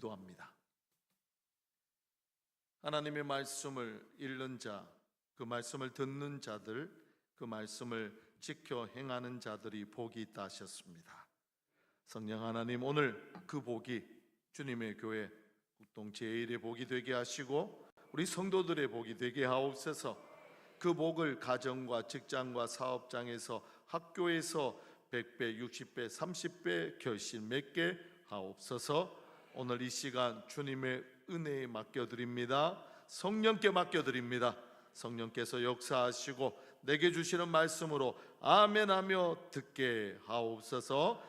기도합니다. 하나님의 말씀을 읽는 자, 그 말씀을 듣는 자들, 그 말씀을 지켜 행하는 자들이 복이 있다 하셨습니다. 성령 하나님, 오늘 그 복이 주님의 교회 국동 제1의 복이 되게 하시고 우리 성도들의 복이 되게 하옵소서. 그 복을 가정과 직장과 사업장에서, 학교에서 100배, 60배, 30배 결실 맺게 하옵소서. 오늘 이 시간 주님의 은혜에 맡겨드립니다. 성령께 맡겨드립니다. 성령께서 역사하시고 내게 주시는 말씀으로 아멘하며 듣게 하옵소서.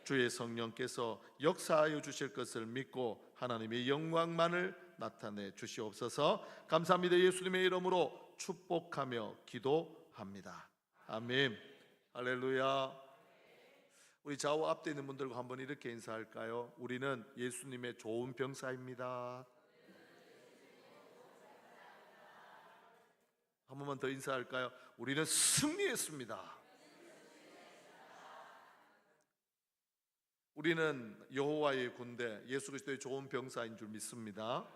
주의 성령께서 역사하여 주실 것을 믿고 하나님의 영광만을 나타내 주시옵소서. 감사합니다. 예수님의 이름으로 축복하며 기도합니다. 아멘. 할렐루야. 우리 좌우 앞에 있는 분들과 한번 이렇게 인사할까요? 우리는 예수님의 좋은 병사입니다. 한 번만 더 인사할까요? 우리는 승리했습니다. 우리는 여호와의 군대, 예수 그리스도의 좋은 병사인 줄 믿습니다.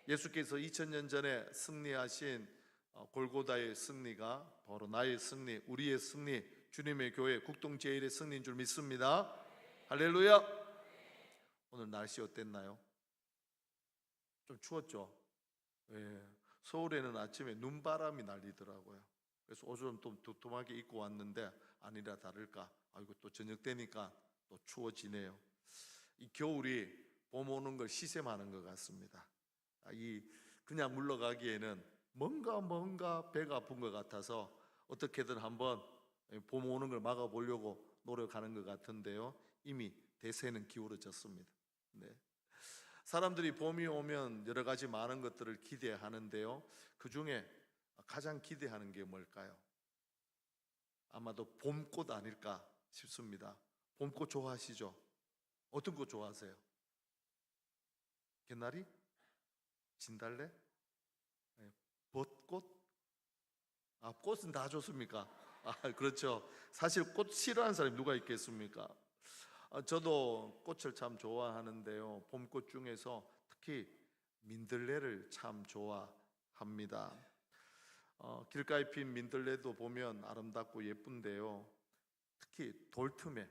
예수께서 2000년 전에 승리하신 골고다의 승리가 바로 나의 승리, 우리의 승리, 주님의 교회 국동 제1의 승리인 줄 믿습니다. 할렐루야. 오늘 날씨 어땠나요? 좀 추웠죠? 예. 서울에는 아침에 눈바람이 날리더라고요. 그래서 옷을 좀 두툼하게 입고 왔는데 아니라 다를까, 아이고 또 저녁 되니까 또 추워지네요. 이 겨울이 봄 오는 걸 시샘하는 것 같습니다. 그냥 물러가기에는 뭔가 배가 아픈 것 같아서 어떻게든 한번 봄 오는 걸 막아보려고 노력하는 것 같은데요, 이미 대세는 기울어졌습니다. 네. 사람들이 봄이 오면 여러 가지 많은 것들을 기대하는데요, 그 중에 가장 기대하는 게 뭘까요? 아마도 봄꽃 아닐까 싶습니다. 봄꽃 좋아하시죠? 어떤 꽃 좋아하세요? 개나리? 진달래? 벚꽃? 꽃은 다 좋습니까? 그렇죠. 사실 꽃 싫어하는 사람이 누가 있겠습니까? 저도 꽃을 참 좋아하는데요, 봄꽃 중에서 특히 민들레를 참 좋아합니다. 길가에 핀 민들레도 보면 아름답고 예쁜데요, 특히 돌 틈에,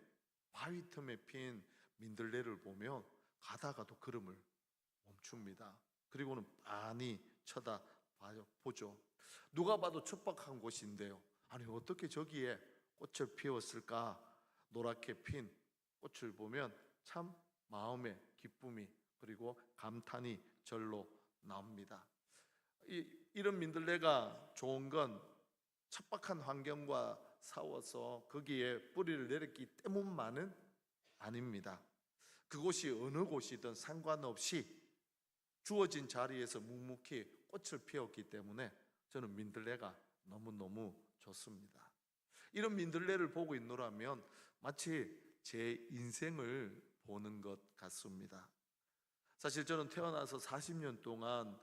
바위 틈에 핀 민들레를 보면 가다가도 걸음을 멈춥니다. 그리고는 많이 쳐다보죠. 누가 봐도 척박한 곳인데요, 아니 어떻게 저기에 꽃을 피웠을까? 노랗게 핀 꽃을 보면 참 마음의 기쁨이 그리고 감탄이 절로 나옵니다. 이런 민들레가 좋은 건 척박한 환경과 싸워서 거기에 뿌리를 내렸기 때문만은 아닙니다. 그곳이 어느 곳이든 상관없이 주어진 자리에서 묵묵히 꽃을 피웠기 때문에 저는 민들레가 너무너무 좋습니다. 이런 민들레를 보고 있노라면 마치 제 인생을 보는 것 같습니다. 사실 저는 태어나서 40년 동안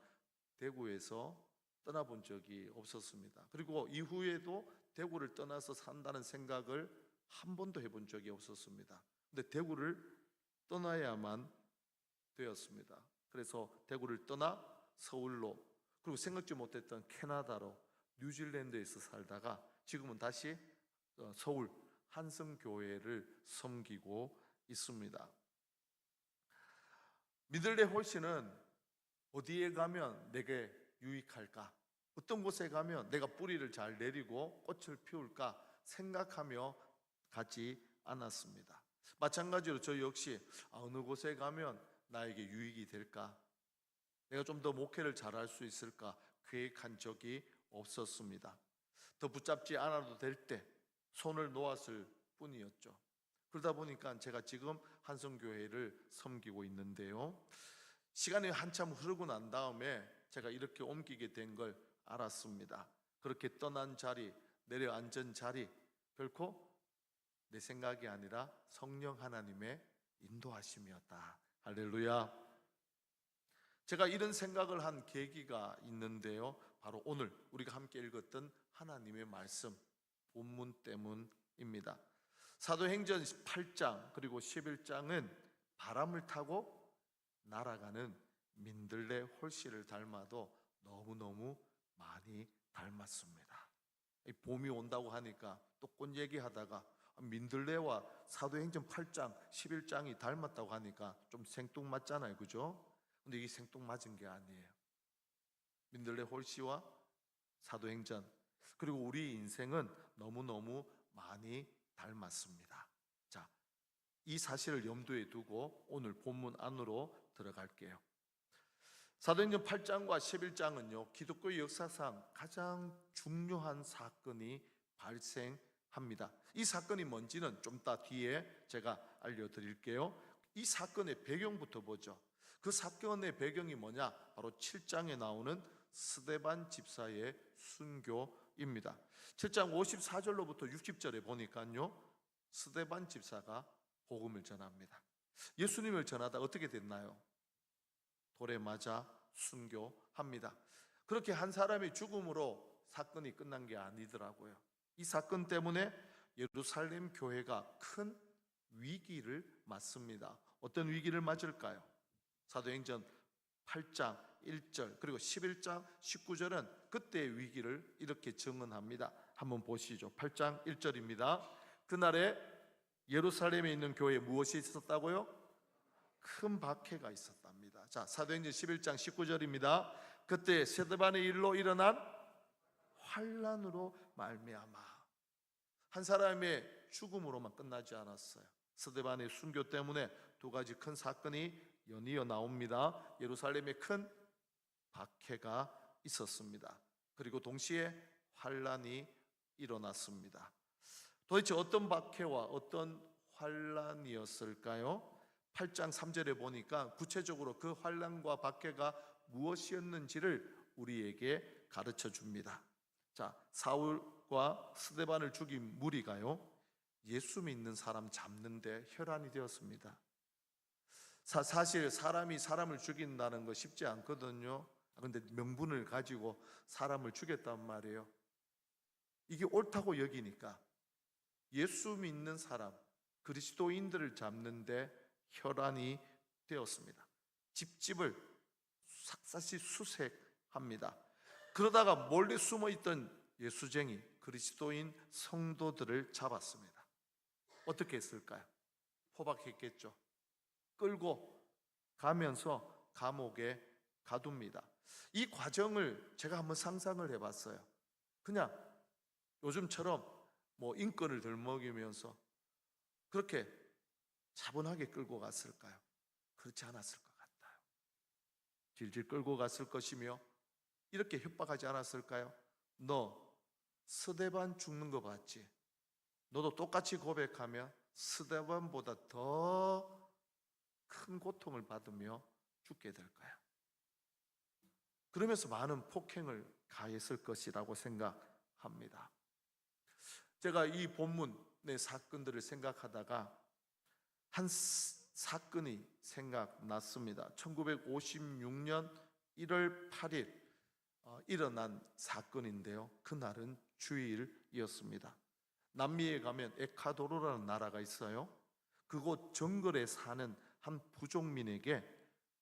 대구에서 떠나본 적이 없었습니다. 그리고 이후에도 대구를 떠나서 산다는 생각을 한 번도 해본 적이 없었습니다. 근데 대구를 떠나야만 되었습니다. 그래서 대구를 떠나 서울로, 그리고 생각지 못했던 캐나다로, 뉴질랜드에서 살다가 지금은 다시 서울 한성교회를 섬기고 있습니다. 민들레 홀씨는 어디에 가면 내게 유익할까? 어떤 곳에 가면 내가 뿌리를 잘 내리고 꽃을 피울까 생각하며 가지 않았습니다. 마찬가지로 저 역시 어느 곳에 가면 나에게 유익이 될까? 내가 좀 더 목회를 잘할 수 있을까? 계획한 적이 없었습니다. 더 붙잡지 않아도 될 때 손을 놓았을 뿐이었죠. 그러다 보니까 제가 지금 한성교회를 섬기고 있는데요, 시간이 한참 흐르고 난 다음에 제가 이렇게 옮기게 된 걸 알았습니다. 그렇게 떠난 자리, 내려앉은 자리, 결코 내 생각이 아니라 성령 하나님의 인도하심이었다. 할렐루야. 제가 이런 생각을 한 계기가 있는데요, 바로 오늘 우리가 함께 읽었던 하나님의 말씀 본문 때문입니다. 사도행전 8장 그리고 11장은 바람을 타고 날아가는 민들레 홀씨를 닮아도 너무너무 많이 닮았습니다. 이 봄이 온다고 하니까 또 꽃 얘기하다가 민들레와 사도행전 8장, 11장이 닮았다고 하니까 좀 생뚱맞잖아요, 그죠? 근데 이게 생뚱맞은 게 아니에요. 민들레 홀씨와 사도행전, 그리고 우리 인생은 너무너무 많이 닮았습니다. 자, 이 사실을 염두에 두고 오늘 본문 안으로 들어갈게요. 사도행전 8장과 11장은요, 기독교 역사상 가장 중요한 사건이 발생합니다. 이 사건이 뭔지는 좀 이따 뒤에 제가 알려드릴게요. 이 사건의 배경부터 보죠. 그 사건의 배경이 뭐냐? 바로 7장에 나오는 스데반 집사의 순교입니다. 7장 54절로부터 60절에 보니까요, 스데반 집사가 복음을 전합니다. 예수님을 전하다 어떻게 됐나요? 돌에 맞아 순교합니다. 그렇게 한 사람의 죽음으로 사건이 끝난 게 아니더라고요. 이 사건 때문에 예루살렘 교회가 큰 위기를 맞습니다. 어떤 위기를 맞을까요? 사도행전 8장 1절 그리고 11장 19절은 그때의 위기를 이렇게 증언합니다. 한번 보시죠. 8장 1절입니다. 그날에 예루살렘에 있는 교회에 무엇이 있었다고요? 큰 박해가 있었답니다. 자, 사도행전 11장 19절입니다. 그때 스데반의 일로 일어난 환난으로 말미암아. 한 사람의 죽음으로만 끝나지 않았어요. 스데반의 순교 때문에 두 가지 큰 사건이 연이어 나옵니다. 예루살렘에 큰 박해가 있었습니다. 그리고 동시에 환난이 일어났습니다. 도대체 어떤 박해와 어떤 환난이었을까요? 8장 3절에 보니까 구체적으로 그 환난과 박해가 무엇이었는지를 우리에게 가르쳐 줍니다. 자, 사울과 스데반을 죽인 무리가요, 예수 믿는 사람 잡는데 혈안이 되었습니다. 사실 사람이 사람을 죽인다는 거 쉽지 않거든요. 그런데 명분을 가지고 사람을 죽였단 말이에요. 이게 옳다고 여기니까 예수 믿는 사람, 그리스도인들을 잡는데 혈안이 되었습니다. 집집을 샅샅이 수색합니다. 그러다가 몰래 숨어있던 예수쟁이 그리스도인 성도들을 잡았습니다. 어떻게 했을까요? 포박했겠죠. 끌고 가면서 감옥에 가둡니다. 이 과정을 제가 한번 상상을 해봤어요. 그냥 요즘처럼 뭐 인권을 들먹이면서 그렇게 차분하게 끌고 갔을까요? 그렇지 않았을 것 같아요. 질질 끌고 갔을 것이며 이렇게 협박하지 않았을까요? 너 스데반 죽는 거 봤지? 너도 똑같이 고백하면 스데반보다 더 큰 고통을 받으며 죽게 될 거야. 그러면서 많은 폭행을 가했을 것이라고 생각합니다. 제가 이 본문의 사건들을 생각하다가 한 사건이 생각났습니다. 1956년 1월 8일 일어난 사건인데요, 그날은 주일이었습니다. 남미에 가면 에콰도르라는 나라가 있어요. 그곳 정글에 사는 한 부족민에게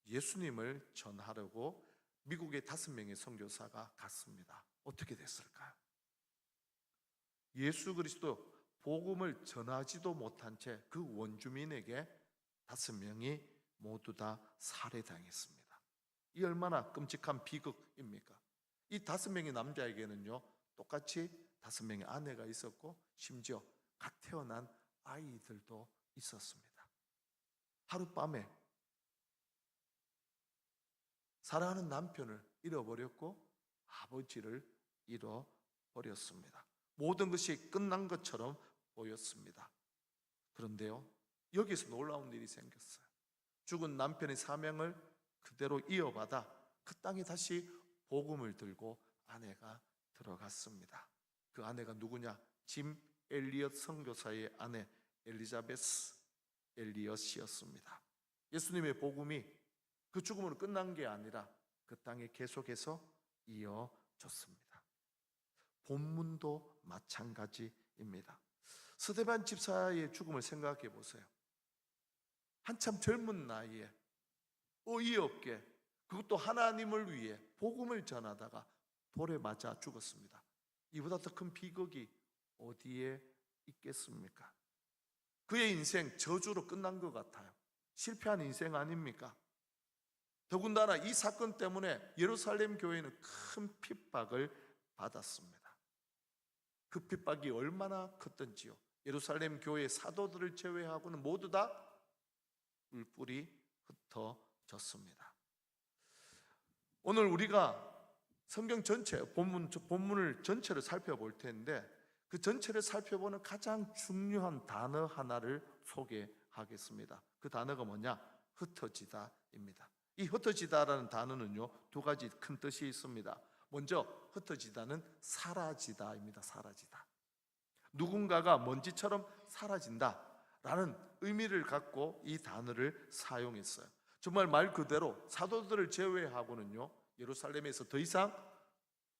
예수님을 전하려고 미국의 5명의 선교사가 갔습니다. 어떻게 됐을까요? 예수 그리스도 복음을 전하지도 못한 채 그 원주민에게 5명이 모두 다 살해당했습니다. 이 얼마나 끔찍한 비극입니까? 이 5명의 남자에게는요, 똑같이 5명의 아내가 있었고 심지어 갓 태어난 아이들도 있었습니다. 하룻밤에 사랑하는 남편을 잃어버렸고 아버지를 잃어버렸습니다. 모든 것이 끝난 것처럼 보였습니다. 그런데요, 여기서 놀라운 일이 생겼어요. 죽은 남편의 사명을 그대로 이어받아 그 땅에 다시 복음을 들고 아내가 들어갔습니다. 그 아내가 누구냐? 짐 엘리엇 선교사의 아내 엘리자베스 엘리엇이었습니다. 예수님의 복음이 그 죽음으로 끝난 게 아니라 그 땅에 계속해서 이어졌습니다. 본문도 마찬가지입니다. 스데반 집사의 죽음을 생각해 보세요. 한참 젊은 나이에 어이없게, 그것도 하나님을 위해 복음을 전하다가 돌에 맞아 죽었습니다. 이보다 더 큰 비극이 어디에 있겠습니까? 그의 인생 저주로 끝난 것 같아요. 실패한 인생 아닙니까? 더군다나 이 사건 때문에 예루살렘 교회는 큰 핍박을 받았습니다. 그 핍박이 얼마나 컸던지요. 예루살렘 교회 사도들을 제외하고는 모두 다 뿔뿔이 흩어졌습니다. 오늘 우리가 성경 전체, 본문을 전체를 살펴볼 텐데, 그 전체를 살펴보는 가장 중요한 단어 하나를 소개하겠습니다. 그 단어가 뭐냐? 흩어지다입니다. 이 흩어지다라는 단어는요, 두 가지 큰 뜻이 있습니다. 먼저 흩어지다는 사라지다입니다. 사라지다. 누군가가 먼지처럼 사라진다라는 의미를 갖고 이 단어를 사용했어요. 정말 말 그대로 사도들을 제외하고는요, 예루살렘에서 더 이상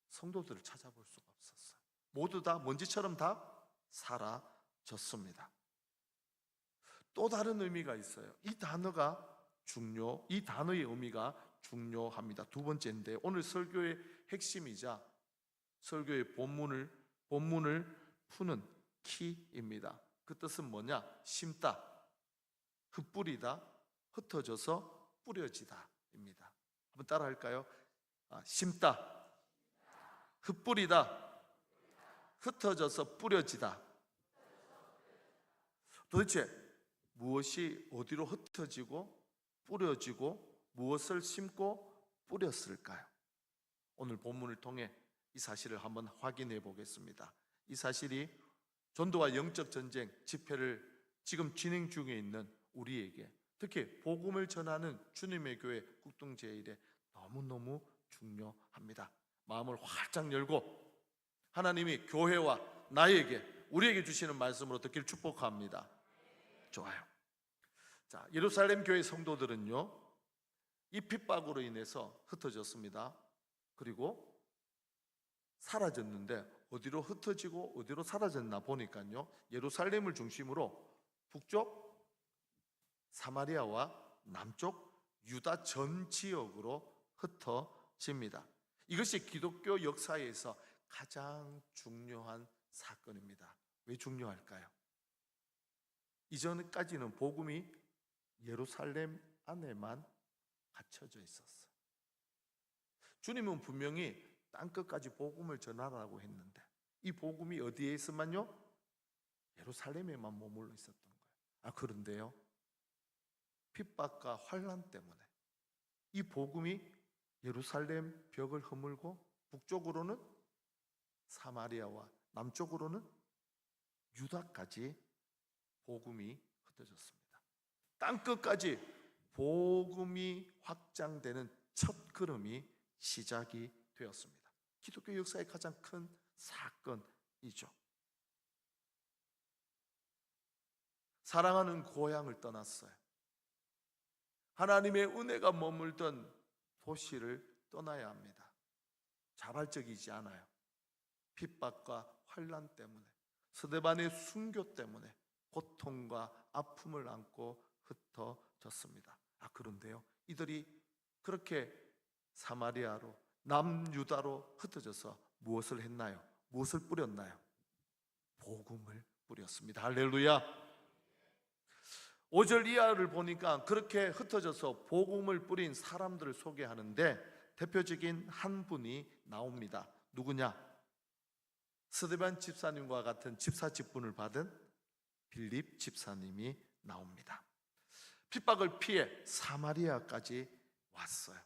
성도들을 찾아볼 수가 없었어요. 모두 다 먼지처럼 다 사라졌습니다. 또 다른 의미가 있어요. 이 단어의 의미가 중요합니다. 두 번째인데, 오늘 설교의 핵심이자 설교의 본문을 푸는 키입니다. 그 뜻은 뭐냐? 심다, 흩뿌리다, 흩어져서 뿌려지다입니다. 한번 따라 할까요? 심다, 흩뿌리다, 흩어져서 뿌려지다. 도대체 무엇이 어디로 흩어지고 뿌려지고 무엇을 심고 뿌렸을까요? 오늘 본문을 통해 이 사실을 한번 확인해 보겠습니다. 이 사실이 전도와 영적 전쟁 집회를 지금 진행 중에 있는 우리에게, 특히 복음을 전하는 주님의 교회 국동제일에 너무너무 중요합니다. 마음을 활짝 열고 하나님이 교회와 우리에게 주시는 말씀으로 듣기를 축복합니다. 좋아요. 자, 예루살렘 교회 성도들은요, 이 핍박으로 인해서 흩어졌습니다. 그리고 사라졌는데 어디로 흩어지고 어디로 사라졌나 보니까요, 예루살렘을 중심으로 북쪽 사마리아와 남쪽 유다 전 지역으로 흩어집니다. 이것이 기독교 역사에서 가장 중요한 사건입니다. 왜 중요할까요? 이전까지는 복음이 예루살렘 안에만 갇혀져 있었어요. 주님은 분명히 땅끝까지 복음을 전하라고 했는데, 이 복음이 어디에 있으면요? 예루살렘에만 머물러 있었던 거예요. 그런데요, 핍박과 환난 때문에 이 복음이 예루살렘 벽을 허물고 북쪽으로는 사마리아와 남쪽으로는 유다까지 복음이 흩어졌습니다. 땅끝까지 복음이 확장되는 첫 걸음이 시작이 되었습니다. 기독교 역사의 가장 큰 사건이죠. 사랑하는 고향을 떠났어요. 하나님의 은혜가 머물던 도시를 떠나야 합니다. 자발적이지 않아요. 핍박과 환난 때문에, 스데반의 순교 때문에 고통과 아픔을 안고 흩어졌습니다. 그런데요, 이들이 그렇게 사마리아로, 남유다로 흩어져서 무엇을 했나요? 무엇을 뿌렸나요? 복음을 뿌렸습니다. 할렐루야. 5절 이하를 보니까 그렇게 흩어져서 복음을 뿌린 사람들을 소개하는데 대표적인 한 분이 나옵니다. 누구냐? 스데반 집사님과 같은 집사 직분을 받은 빌립 집사님이 나옵니다. 핍박을 피해 사마리아까지 왔어요.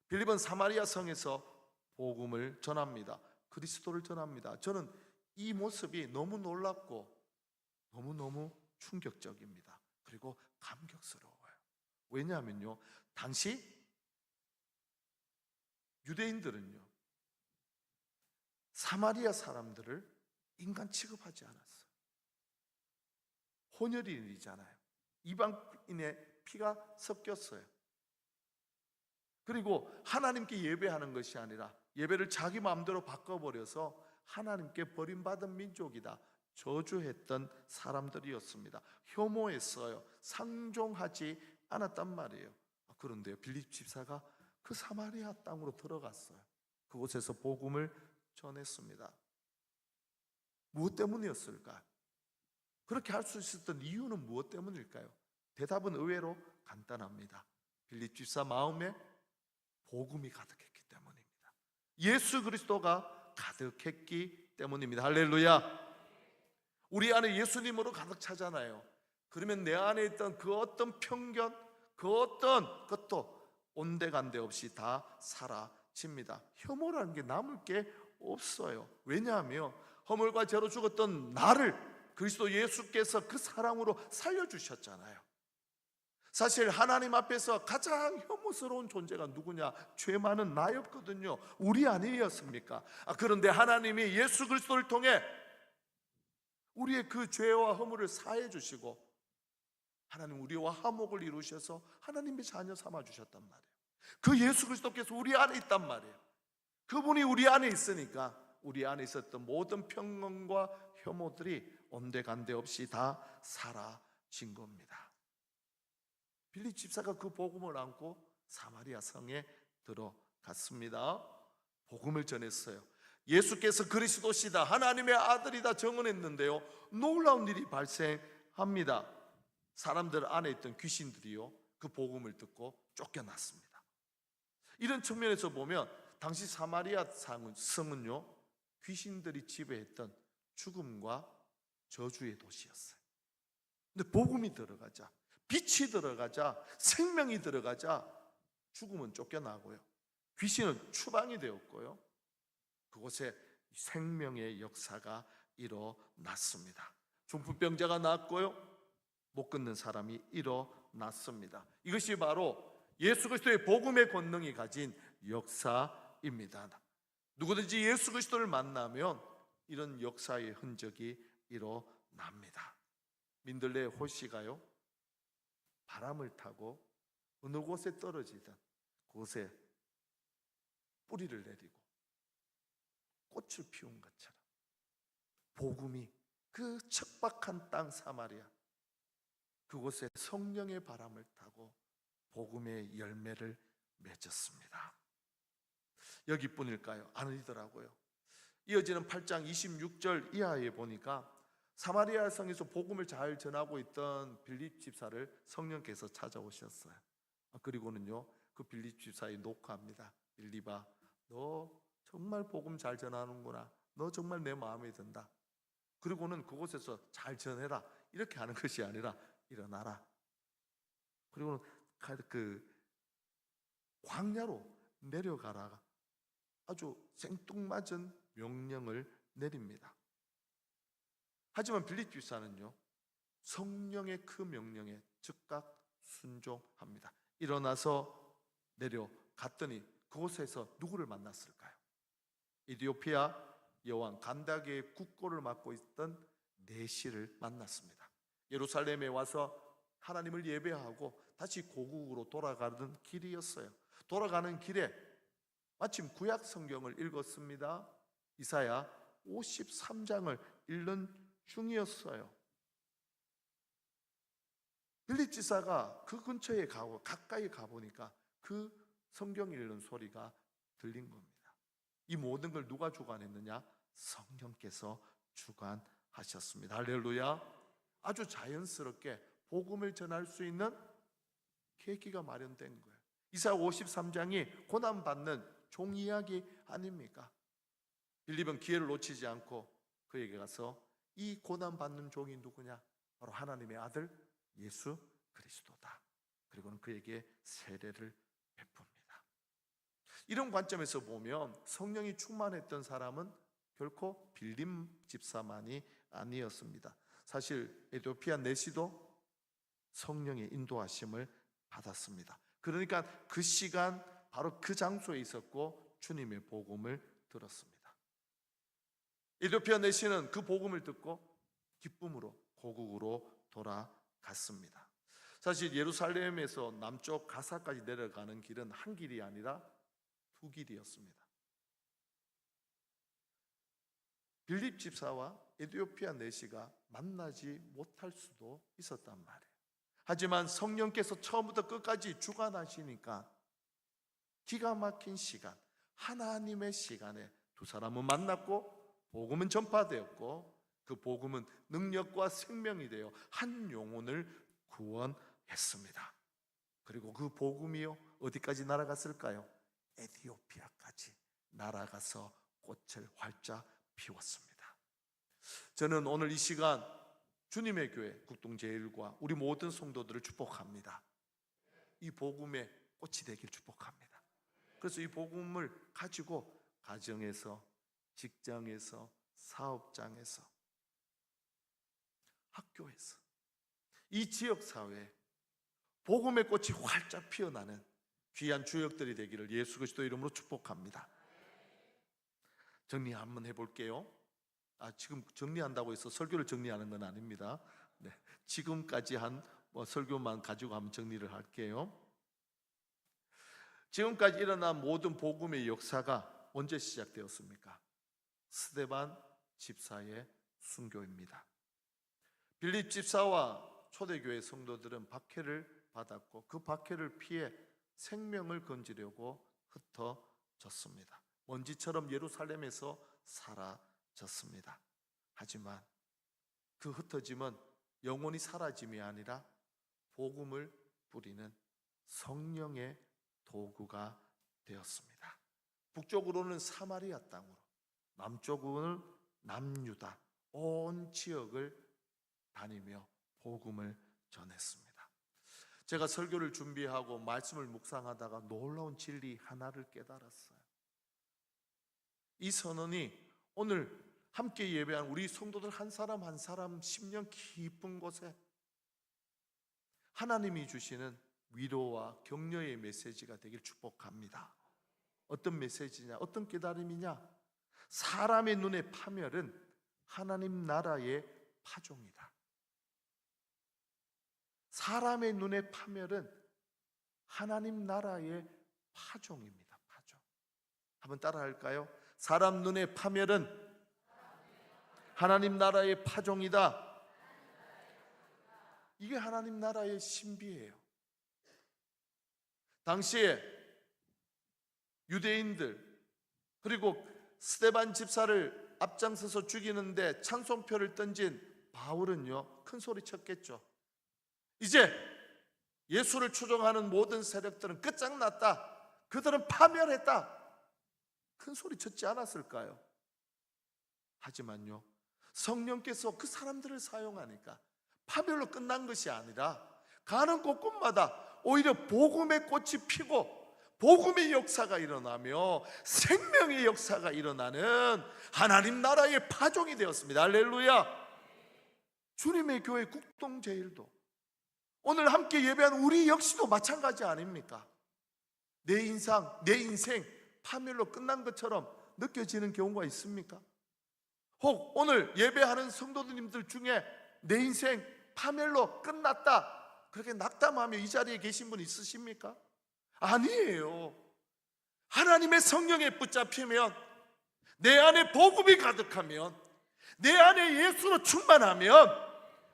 빌립은 사마리아 성에서 복음을 전합니다. 그리스도를 전합니다. 저는 이 모습이 너무 놀랍고 너무너무 충격적입니다. 그리고 감격스러워요. 왜냐하면요, 당시 유대인들은요, 사마리아 사람들을 인간 취급하지 않았어요. 혼혈인이잖아요. 이방인의 피가 섞였어요. 그리고 하나님께 예배하는 것이 아니라 예배를 자기 마음대로 바꿔버려서 하나님께 버림받은 민족이다, 저주했던 사람들이었습니다. 혐오했어요. 상종하지 않았단 말이에요. 그런데요, 빌립 집사가 그 사마리아 땅으로 들어갔어요. 그곳에서 복음을 전했습니다. 무엇 때문이었을까? 그렇게 할 수 있었던 이유는 무엇 때문일까요? 대답은 의외로 간단합니다. 빌립 집사 마음에 복음이 가득했기 때문입니다. 예수 그리스도가 가득했기 때문입니다. 할렐루야. 우리 안에 예수님으로 가득 차잖아요. 그러면 내 안에 있던 그 어떤 편견, 그 어떤 것도 온데간데 없이 다 사라집니다. 혐오라는 게 남을 게 없어요. 왜냐하면 허물과 죄로 죽었던 나를 그리스도 예수께서 그 사랑으로 살려주셨잖아요. 사실 하나님 앞에서 가장 혐오스러운 존재가 누구냐? 죄 많은 나였거든요. 우리 아니었습니까? 그런데 하나님이 예수 그리스도를 통해 우리의 그 죄와 허물을 사해 주시고 하나님 우리와 화목을 이루셔서 하나님의 자녀 삼아 주셨단 말이에요. 그 예수 그리스도께서 우리 안에 있단 말이에요. 그분이 우리 안에 있으니까 우리 안에 있었던 모든 편견과 혐오들이 온데간데 없이 다 사라진 겁니다. 빌립 집사가 그 복음을 안고 사마리아 성에 들어갔습니다. 복음을 전했어요. 예수께서 그리스도시다, 하나님의 아들이다 증언했는데요, 놀라운 일이 발생합니다. 사람들 안에 있던 귀신들이요, 그 복음을 듣고 쫓겨났습니다. 이런 측면에서 보면 당시 사마리아 성은요, 귀신들이 지배했던 죽음과 저주의 도시였어요. 근데 복음이 들어가자, 빛이 들어가자, 생명이 들어가자 죽음은 쫓겨나고요, 귀신은 추방이 되었고요, 그곳에 생명의 역사가 일어났습니다. 중풍병자가 낫고요, 못 걷는 사람이 일어났습니다. 이것이 바로 예수 그리스도의 복음의 권능이 가진 역사입니다. 누구든지 예수 그리스도를 만나면 이런 역사의 흔적이 일어납니다. 민들레 호시가요, 바람을 타고 어느 곳에 떨어지든 그곳에 뿌리를 내리고 꽃을 피운 것처럼 복음이 그 척박한 땅 사마리아, 그곳에 성령의 바람을 타고 복음의 열매를 맺었습니다. 여기뿐일까요? 아니더라고요. 이어지는 8장 26절 이하에 보니까 사마리아 성에서 복음을 잘 전하고 있던 빌립 집사를 성령께서 찾아오셨어요. 그리고는요, 그 빌립 집사에 녹화합니다. 빌립아, 너 정말 복음 잘 전하는구나. 너 정말 내 마음에 든다. 그리고는 그곳에서 잘 전해라. 이렇게 하는 것이 아니라 일어나라. 그리고는 그 광야로 내려가라. 아주 생뚱맞은 명령을 내립니다. 하지만 빌립 집사는요, 성령의 그 명령에 즉각 순종합니다. 일어나서 내려갔더니 그곳에서 누구를 만났을까요? 이디오피아 여왕 간다게의 국고를 맡고 있던 네시를 만났습니다. 예루살렘에 와서 하나님을 예배하고 다시 고국으로 돌아가는 길이었어요. 돌아가는 길에 마침 구약 성경을 읽었습니다. 이사야 53장을 읽는 중이었어요. 빌립 지사가 그 근처에 가고 가까이 가보니까 그 성경 읽는 소리가 들린 겁니다. 이 모든 걸 누가 주관했느냐? 성령께서 주관하셨습니다. 할렐루야. 아주 자연스럽게 복음을 전할 수 있는 계기가 마련된 거예요. 이사야 53장이 고난받는 종 이야기 아닙니까? 빌립은 기회를 놓치지 않고 그에게 가서 이 고난받는 종이 누구냐? 바로 하나님의 아들 예수 그리스도다. 그리고는 그에게 세례를 베풉니다. 이런 관점에서 보면 성령이 충만했던 사람은 결코 빌립 집사만이 아니었습니다. 사실 에티오피아 내시도 성령의 인도하심을 받았습니다. 그러니까 그 시간 바로 그 장소에 있었고 주님의 복음을 들었습니다. 에티오피아 내시는 그 복음을 듣고 기쁨으로 고국으로 돌아갔습니다. 사실 예루살렘에서 남쪽 가사까지 내려가는 길은 한 길이 아니라 두 길이었습니다. 빌립 집사와 에티오피아 내시가 만나지 못할 수도 있었단 말이에요. 하지만 성령께서 처음부터 끝까지 주관하시니까 기가 막힌 시간, 하나님의 시간에 두 사람은 만났고 복음은 전파되었고 그 복음은 능력과 생명이 되어 한 영혼을 구원했습니다. 그리고 그 복음이요 어디까지 날아갔을까요? 에티오피아까지 날아가서 꽃을 활짝 피웠습니다. 저는 오늘 이 시간 주님의 교회 국동제일과 우리 모든 성도들을 축복합니다. 이 복음의 꽃이 되길 축복합니다. 그래서 이 복음을 가지고 가정에서, 직장에서, 사업장에서, 학교에서, 이 지역사회에 복음의 꽃이 활짝 피어나는 귀한 주역들이 되기를 예수 그리스도 이름으로 축복합니다. 정리 한번 해볼게요. 지금 정리한다고 해서 설교를 정리하는 건 아닙니다. 네, 지금까지 한 설교만 가지고 한번 정리를 할게요. 지금까지 일어난 모든 복음의 역사가 언제 시작되었습니까? 스데반 집사의 순교입니다. 빌립 집사와 초대교회 성도들은 박해를 받았고 그 박해를 피해 생명을 건지려고 흩어졌습니다. 먼지처럼 예루살렘에서 사라졌습니다. 하지만 그 흩어짐은 영원히 사라짐이 아니라 복음을 뿌리는 성령의 도구가 되었습니다. 북쪽으로는 사마리아 땅으로, 남쪽으로는 남유다 온 지역을 다니며 복음을 전했습니다. 제가 설교를 준비하고 말씀을 묵상하다가 놀라운 진리 하나를 깨달았어요. 이 선언이 오늘 함께 예배한 우리 성도들 한 사람 한 사람 심령 깊은 곳에 하나님이 주시는 위로와 격려의 메시지가 되길 축복합니다. 어떤 메시지냐? 어떤 깨달음이냐? 사람의 눈의 파멸은 하나님 나라의 파종이다. 사람의 눈의 파멸은 하나님 나라의 파종입니다. 파종. 한번 따라 할까요? 사람 눈의 파멸은 하나님 나라의 파종이다. 이게 하나님 나라의 신비예요. 당시에 유대인들 그리고 스데반 집사를 앞장서서 죽이는데 찬송표를 던진 바울은요 큰 소리 쳤겠죠. 이제 예수를 추종하는 모든 세력들은 끝장났다. 그들은 파멸했다. 큰 소리 쳤지 않았을까요? 하지만요 성령께서 그 사람들을 사용하니까 파멸로 끝난 것이 아니라 가는 곳곳마다 오히려 복음의 꽃이 피고 복음의 역사가 일어나며 생명의 역사가 일어나는 하나님 나라의 파종이 되었습니다. 할렐루야. 주님의 교회 국동제일도 오늘 함께 예배한 우리 역시도 마찬가지 아닙니까? 내 인생 파멸로 끝난 것처럼 느껴지는 경우가 있습니까? 혹 오늘 예배하는 성도님들 중에 내 인생 파멸로 끝났다 그렇게 낙담하며 이 자리에 계신 분 있으십니까? 아니에요. 하나님의 성령에 붙잡히면, 내 안에 복음이 가득하면, 내 안에 예수로 충만하면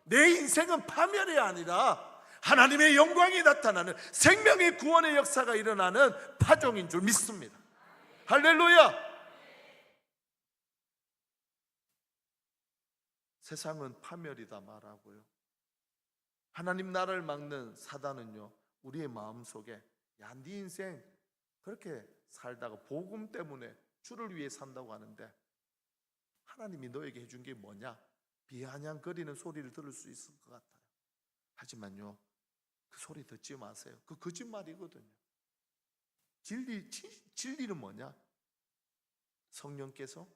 내 인생은 파멸이 아니라 하나님의 영광이 나타나는 생명의 구원의 역사가 일어나는 파종인 줄 믿습니다. 할렐루야. 세상은 파멸이다 말하고요, 하나님 나라를 막는 사단은요 우리의 마음속에 야, 네 인생 그렇게 살다가 복음 때문에 주를 위해 산다고 하는데 하나님이 너에게 해준 게 뭐냐? 비아냥거리는 소리를 들을 수 있을 것 같아요. 하지만요 그 소리 듣지 마세요. 그 거짓말이거든요. 진리는 뭐냐? 성령께서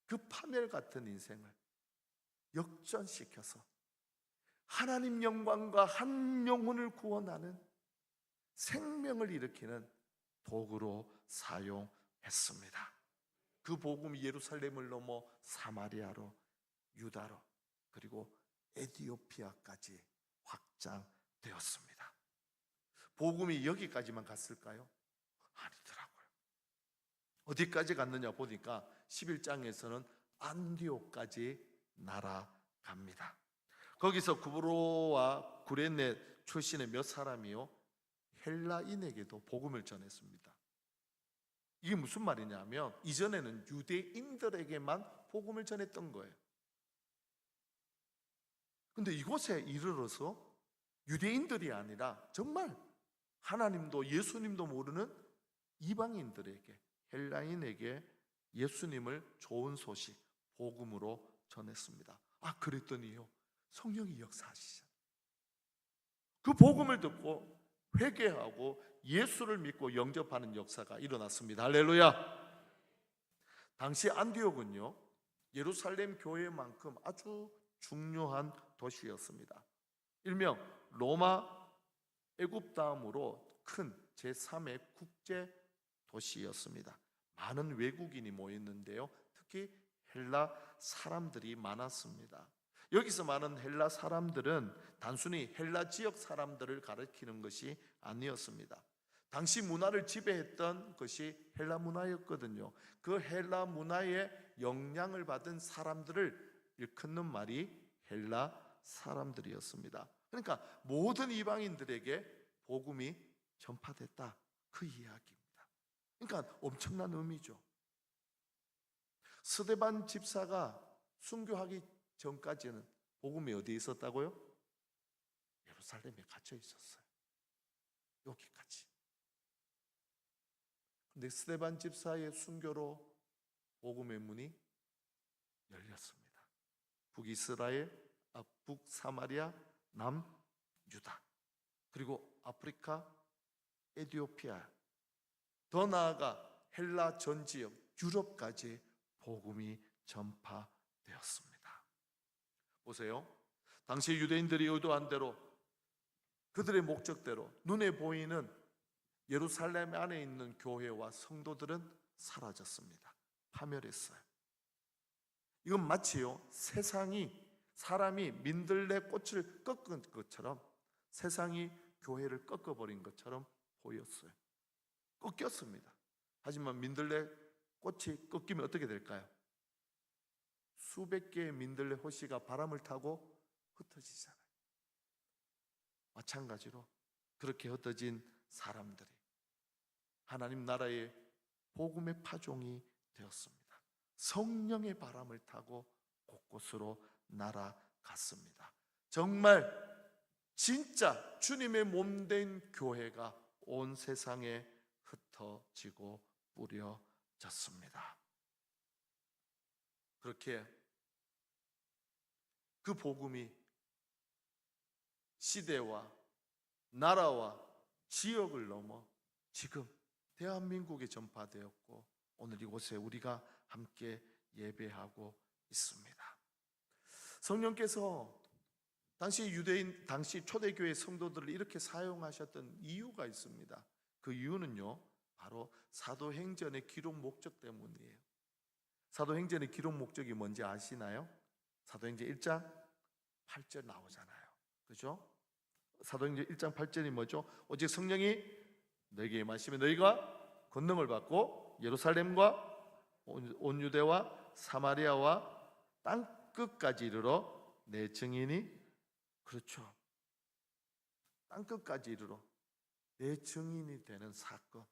그 파멸 같은 인생을 역전시켜서 하나님 영광과 한 영혼을 구원하는 생명을 일으키는 도구로 사용했습니다. 그 복음이 예루살렘을 넘어 사마리아로, 유다로, 그리고 에티오피아까지 확장되었습니다. 복음이 여기까지만 갔을까요? 아니더라고요. 어디까지 갔느냐 보니까 11장에서는 안디옥까지 날아갑니다. 거기서 구브로와 구레네 출신의 몇 사람이요 헬라인에게도 복음을 전했습니다. 이게 무슨 말이냐면 이전에는 유대인들에게만 복음을 전했던 거예요. 근데 이곳에 이르러서 유대인들이 아니라 정말 하나님도 예수님도 모르는 이방인들에게, 헬라인에게 예수님을 좋은 소식, 복음으로 전했습니다. 그랬더니요 성령이 역사하시잖아요. 그 복음을 듣고 회개하고 예수를 믿고 영접하는 역사가 일어났습니다. 할렐루야. 당시 안디옥은요 예루살렘 교회만큼 아주 중요한 도시였습니다. 일명 로마, 애굽 다음으로 큰 제3의 국제 도시였습니다. 많은 외국인이 모였는데요 특히 헬라 사람들이 많았습니다. 여기서 많은 헬라 사람들은 단순히 헬라 지역 사람들을 가리키는 것이 아니었습니다. 당시 문화를 지배했던 것이 헬라 문화였거든요. 그 헬라 문화의 영향을 받은 사람들을 일컫는 말이 헬라 사람들이었습니다. 그러니까 모든 이방인들에게 복음이 전파됐다, 그 이야기입니다. 그러니까 엄청난 의미죠. 스데반 집사가 순교하기 전까지는 복음이 어디에 있었다고요? 예루살렘에 갇혀 있었어요. 여기까지. 근데 스데반 집사의 순교로 복음의 문이 열렸습니다. 북이스라엘, 북사마리아, 남유다, 그리고 아프리카, 에티오피아, 더 나아가 헬라 전 지역 유럽까지 복음이 전파되었습니다. 보세요. 당시 유대인들이 의도한 대로 그들의 목적대로 눈에 보이는 예루살렘 안에 있는 교회와 성도들은 사라졌습니다. 파멸했어요. 이건 마치요 세상이 사람이 민들레 꽃을 꺾은 것처럼 세상이 교회를 꺾어버린 것처럼 보였어요. 꺾였습니다. 하지만 민들레 꽃이 꺾이면 어떻게 될까요? 수백 개의 민들레 호시가 바람을 타고 흩어지잖아요. 마찬가지로 그렇게 흩어진 사람들이 하나님 나라의 복음의 파종이 되었습니다. 성령의 바람을 타고 곳곳으로 날아갔습니다. 정말 진짜 주님의 몸된 교회가 온 세상에 흩어지고 뿌려졌습니다. 그렇게 그 복음이 시대와 나라와 지역을 넘어 지금 대한민국에 전파되었고 오늘 이곳에 우리가 함께 예배하고 있습니다. 성령께서 당시 초대교회 성도들을 이렇게 사용하셨던 이유가 있습니다. 그 이유는요 바로 사도행전의 기록 목적 때문이에요. 사도행전의 기록 목적이 뭔지 아시나요? 사도행전 1장 8절 나오잖아요. 그죠? 사도행전 1장 8절이 뭐죠? 오직 성령이 너에게 임하시면 너희가 권능을 받고 예루살렘과 온 유대와 사마리아와 땅끝까지 이르러 내 증인이, 그렇죠, 땅끝까지 이르러 내 증인이 되는 사건,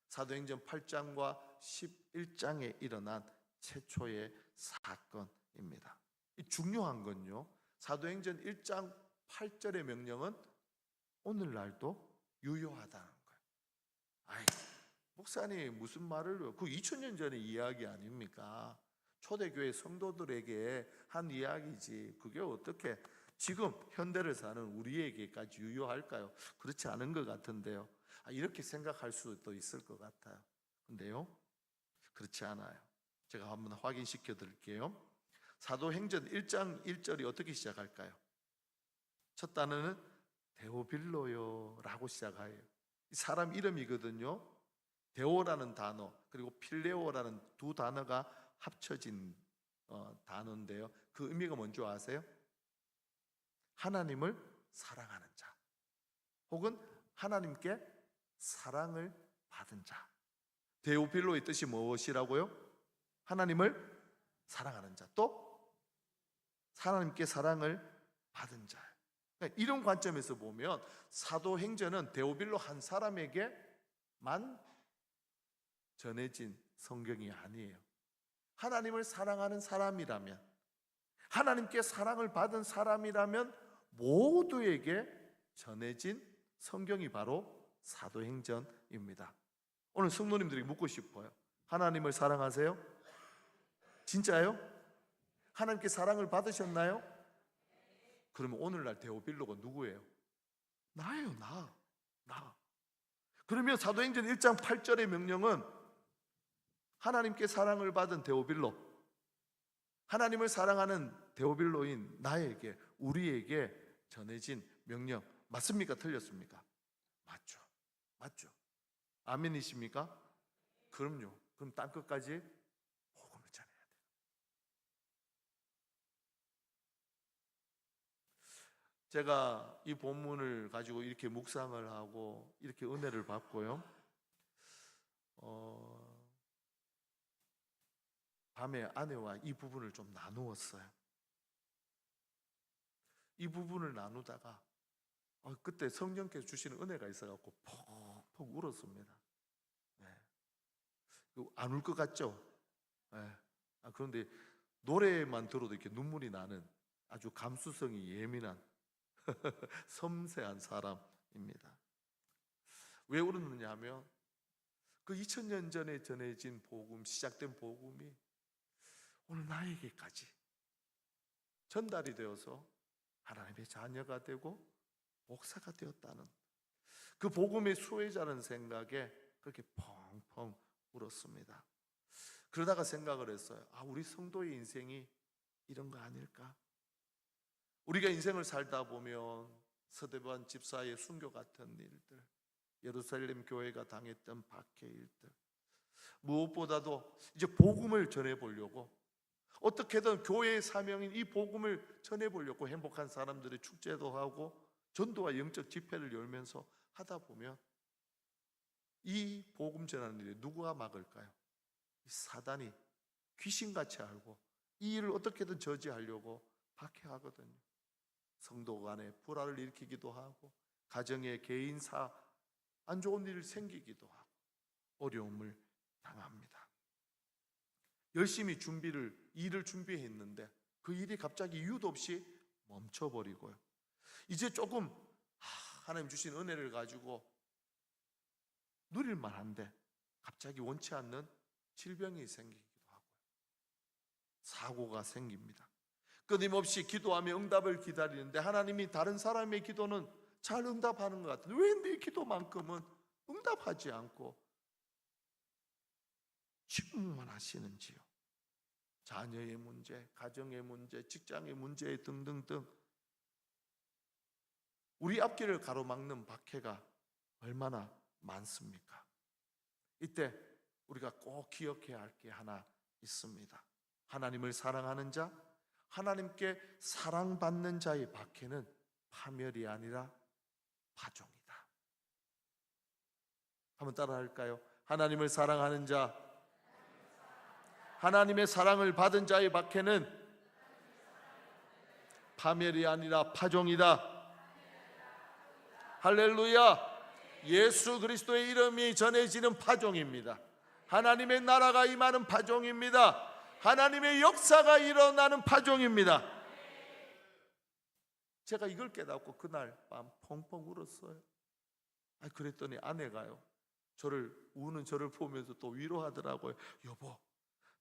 사도행전 8장과 11장에 일어난 최초의 사건입니다. 중요한 건요 사도행전 1장 8절의 명령은 오늘날도 유효하다는 거예요. 목사님 무슨 말을 해요? 그 2000년 전의 이야기 아닙니까? 초대교회 성도들에게 한 이야기지 그게 어떻게 지금 현대를 사는 우리에게까지 유효할까요? 그렇지 않은 것 같은데요. 이렇게 생각할 수도 있을 것 같아요. 근데요 그렇지 않아요. 제가 한번 확인시켜 드릴게요. 사도행전 1장 1절이 어떻게 시작할까요? 첫 단어는 데오빌로요 라고 시작해요. 사람 이름이거든요. 데오라는 단어 그리고 필레오라는 두 단어가 합쳐진 단어인데요. 그 의미가 뭔지 아세요? 하나님을 사랑하는 자 혹은 하나님께 사랑을 받은 자. 데오빌로의 뜻이 무엇이라고요? 하나님을 사랑하는 자, 또 하나님께 사랑을 받은 자. 그러니까 이런 관점에서 보면 사도행전은 데오빌로 한 사람에게만 전해진 성경이 아니에요. 하나님을 사랑하는 사람이라면, 하나님께 사랑을 받은 사람이라면 모두에게 전해진 성경이 바로 사도행전입니다. 오늘 성도님들에게 묻고 싶어요. 하나님을 사랑하세요? 진짜요? 하나님께 사랑을 받으셨나요? 그러면 오늘날 데오빌로가 누구예요? 나예요. 나. 그러면 사도행전 1장 8절의 명령은 하나님께 사랑을 받은 데오빌로, 하나님을 사랑하는 데오빌로인 나에게, 우리에게 전해진 명령 맞습니까? 틀렸습니까? 맞죠. 아멘이십니까? 그럼요. 그럼 땅끝까지 복음을 전해야 돼요. 제가 이 본문을 가지고 이렇게 묵상을 하고 이렇게 은혜를 받고요. 밤에 아내와 이 부분을 좀 나누었어요. 이 부분을 나누다가 그때 성령께서 주시는 은혜가 있어갖고 퍽퍽 울었습니다. 안 울 것 같죠? 그런데 노래만 들어도 이렇게 눈물이 나는 아주 감수성이 예민한 섬세한 사람입니다. 왜 울었느냐 하면 그 2000년 전에 전해진 복음, 시작된 복음이 오늘 나에게까지 전달이 되어서 하나님의 자녀가 되고 목사가 되었다는 그 복음의 수혜자라는 생각에 그렇게 펑펑 울었습니다. 그러다가 생각을 했어요. 우리 성도의 인생이 이런 거 아닐까? 우리가 인생을 살다 보면 서대반 집사의 순교 같은 일들, 예루살렘 교회가 당했던 박해의 일들, 무엇보다도 이제 복음을 전해보려고 어떻게든 교회의 사명인 이 복음을 전해보려고 행복한 사람들의 축제도 하고 전도와 영적 집회를 열면서 하다 보면 이 복음 전하는 일에 누구가 막을까요? 사단이 귀신같이 알고 이 일을 어떻게든 저지하려고 박해하거든요. 성도 간에 불화를 일으키기도 하고 가정에 개인사 안 좋은 일 생기기도 하고 어려움을 당합니다. 열심히 일을 준비했는데 그 일이 갑자기 이유도 없이 멈춰버리고요. 이제 조금 하나님 주신 은혜를 가지고 누릴만 한데 갑자기 원치 않는 질병이 생기기도 하고요. 사고가 생깁니다. 끊임없이 기도하며 응답을 기다리는데 하나님이 다른 사람의 기도는 잘 응답하는 것 같은데 왜 내 기도만큼은 응답하지 않고 침묵만 하시는지요? 자녀의 문제, 가정의 문제, 직장의 문제 등등등 우리 앞길을 가로막는 박해가 얼마나 많습니까? 이때 우리가 꼭 기억해야 할 게 하나 있습니다. 하나님을 사랑하는 자, 하나님께 사랑받는 자의 박해는 파멸이 아니라 파종이다. 한번 따라 할까요? 하나님을 사랑하는 자, 하나님의 사랑을 받은 자의 박해는 파멸이 아니라 파종이다. 할렐루야. 예수 그리스도의 이름이 전해지는 파종입니다. 하나님의 나라가 임하는 파종입니다. 하나님의 역사가 일어나는 파종입니다. 제가 이걸 깨닫고 그날 밤 펑펑 울었어요. 그랬더니 아내가요, 우는 저를 보면서 또 위로하더라고요. 여보,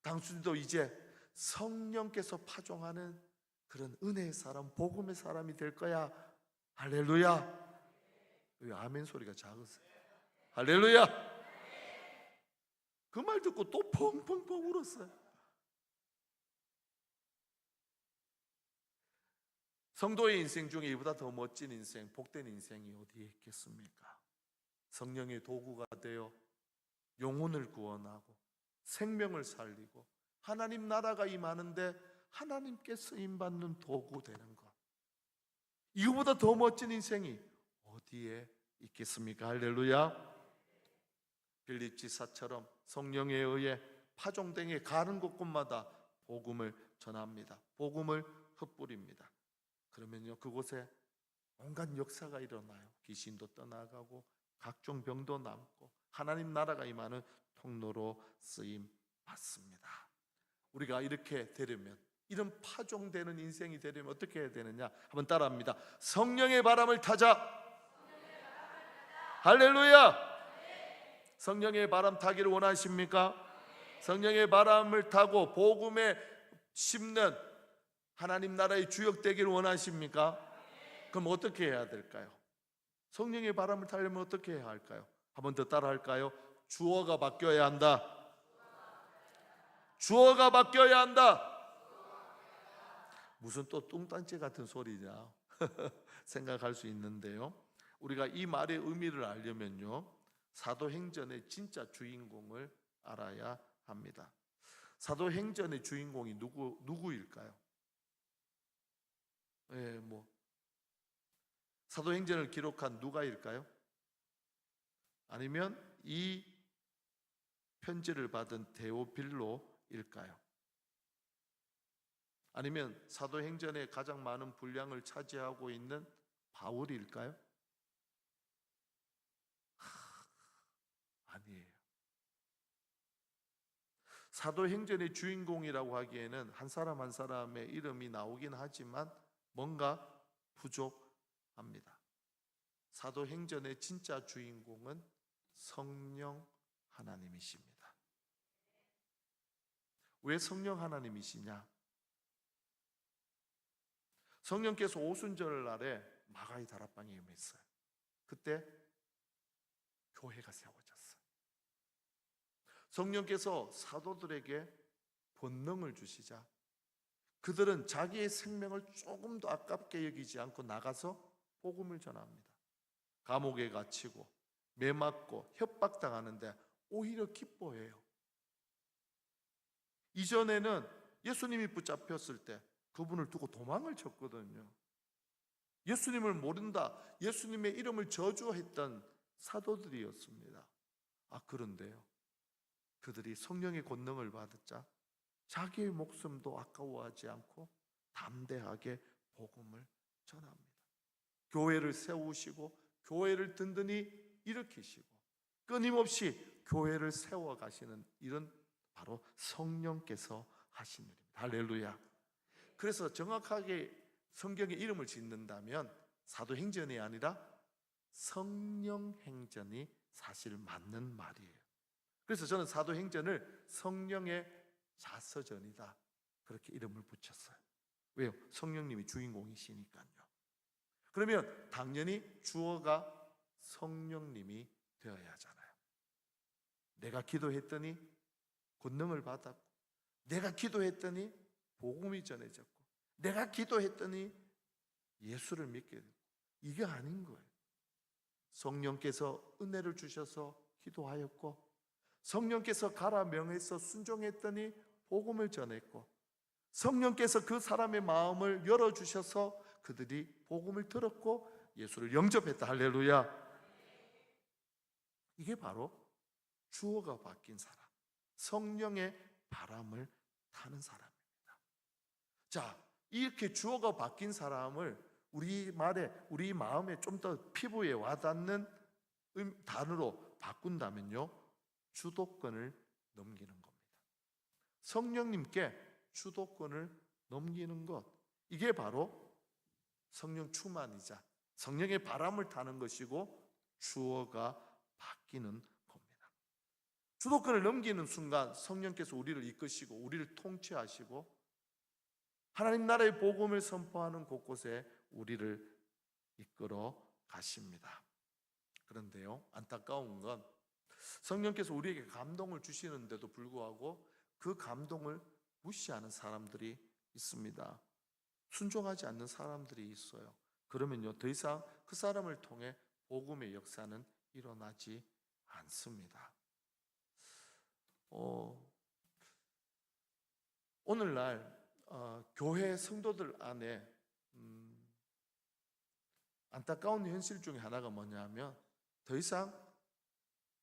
당신도 이제 성령께서 파종하는 그런 은혜의 사람, 복음의 사람이 될 거야. 할렐루야. 왜 아멘 소리가 작으세요? 할렐루야. 그 말 듣고 또 펑펑펑 울었어요. 성도의 인생 중에 이보다 더 멋진 인생, 복된 인생이 어디에 있겠습니까? 성령의 도구가 되어 영혼을 구원하고 생명을 살리고 하나님 나라가 임하는데 하나님께 쓰임받는 도구 되는 것, 이거보다 더 멋진 인생이 어디에 있겠습니까? 할렐루야. 빌립 지사처럼 성령에 의해 파종등에 가는 곳곳마다 복음을 전합니다. 복음을 흩뿌립니다. 그러면요, 그곳에 온갖 역사가 일어나요. 귀신도 떠나가고 각종 병도 남고 하나님 나라가 임하는 통로로 쓰임 받습니다. 우리가 이렇게 되려면, 이런 파종되는 인생이 되려면 어떻게 해야 되느냐? 한번 따라합니다. 성령의 바람을 타자. 할렐루야. 성령의 바람 타기를 원하십니까? 성령의 바람을 타고 복음에 심는 하나님 나라의 주역 되기를 원하십니까? 그럼 어떻게 해야 될까요? 성령의 바람을 타려면 어떻게 해야 할까요? 한번 더 따라 할까요? 주어가 바뀌어야 한다. 주어가 바뀌어야 한다. 무슨 또 뚱딴지 같은 소리냐 생각할 수 있는데요, 우리가 이 말의 의미를 알려면요, 사도행전의 진짜 주인공을 알아야 합니다. 사도행전의 주인공이 누구일까요? 사도행전을 기록한 누가일까요? 아니면 이 편지를 받은 데오빌로일까요? 아니면 사도행전에 가장 많은 분량을 차지하고 있는 바울일까요? 아니에요. 사도행전의 주인공이라고 하기에는 한 사람 한 사람의 이름이 나오긴 하지만 뭔가 부족합니다. 사도행전의 진짜 주인공은 성령 하나님이십니다. 왜 성령 하나님이시냐? 성령께서 오순절날에 마가의 다락방에 임했어요. 그때 교회가 세워졌어요. 성령께서 사도들에게 권능을 주시자 그들은 자기의 생명을 조금도 아깝게 여기지 않고 나가서 복음을 전합니다. 감옥에 갇히고 매맞고 협박당하는데 오히려 기뻐해요. 이전에는 예수님이 붙잡혔을 때 그분을 두고 도망을 쳤거든요. 예수님을 모른다, 예수님의 이름을 저주했던 사도들이었습니다. 그런데요, 그들이 성령의 권능을 받았자 자기의 목숨도 아까워하지 않고 담대하게 복음을 전합니다. 교회를 세우시고 교회를 든든히 일으키시고 끊임없이 교회를 세워가시는 일은 바로 성령께서 하신 일입니다. 할렐루야. 그래서 정확하게 성경에 이름을 짓는다면 사도행전이 아니라 성령행전이 사실 맞는 말이에요. 그래서 저는 사도행전을 성령의 자서전이다, 그렇게 이름을 붙였어요. 왜요? 성령님이 주인공이시니까요. 그러면 당연히 주어가 성령님이 되어야 하잖아요. 내가 기도했더니 권능을 받았고, 내가 기도했더니 복음이 전해졌고, 내가 기도했더니 예수를 믿게 됐고, 이게 아닌 거예요. 성령께서 은혜를 주셔서 기도하였고, 성령께서 가라 명해서 순종했더니 복음을 전했고, 성령께서 그 사람의 마음을 열어주셔서 그들이 복음을 들었고 예수를 영접했다. 할렐루야. 이게 바로 주어가 바뀐 사람, 성령의 바람을 타는 사람입니다. 자, 이렇게 주어가 바뀐 사람을 우리 마음에 좀 더 피부에 와닿는 단어로 바꾼다면요, 주도권을 넘기는 겁니다. 성령님께 주도권을 넘기는 것, 이게 바로 성령 충만이자 성령의 바람을 타는 것이고 주어가 바뀌는 겁니다. 주도권을 넘기는 순간 성령께서 우리를 이끄시고 우리를 통치하시고 하나님 나라의 복음을 선포하는 곳곳에 우리를 이끌어 가십니다. 그런데요, 안타까운 건 성령께서 우리에게 감동을 주시는데도 불구하고 그 감동을 무시하는 사람들이 있습니다. 순종하지 않는 사람들이 있어요. 그러면요, 더 이상 그 사람을 통해 복음의 역사는 일어나지 않습니다. 오늘날 교회 성도들 안에 안타까운 현실 중에 하나가 뭐냐면, 더 이상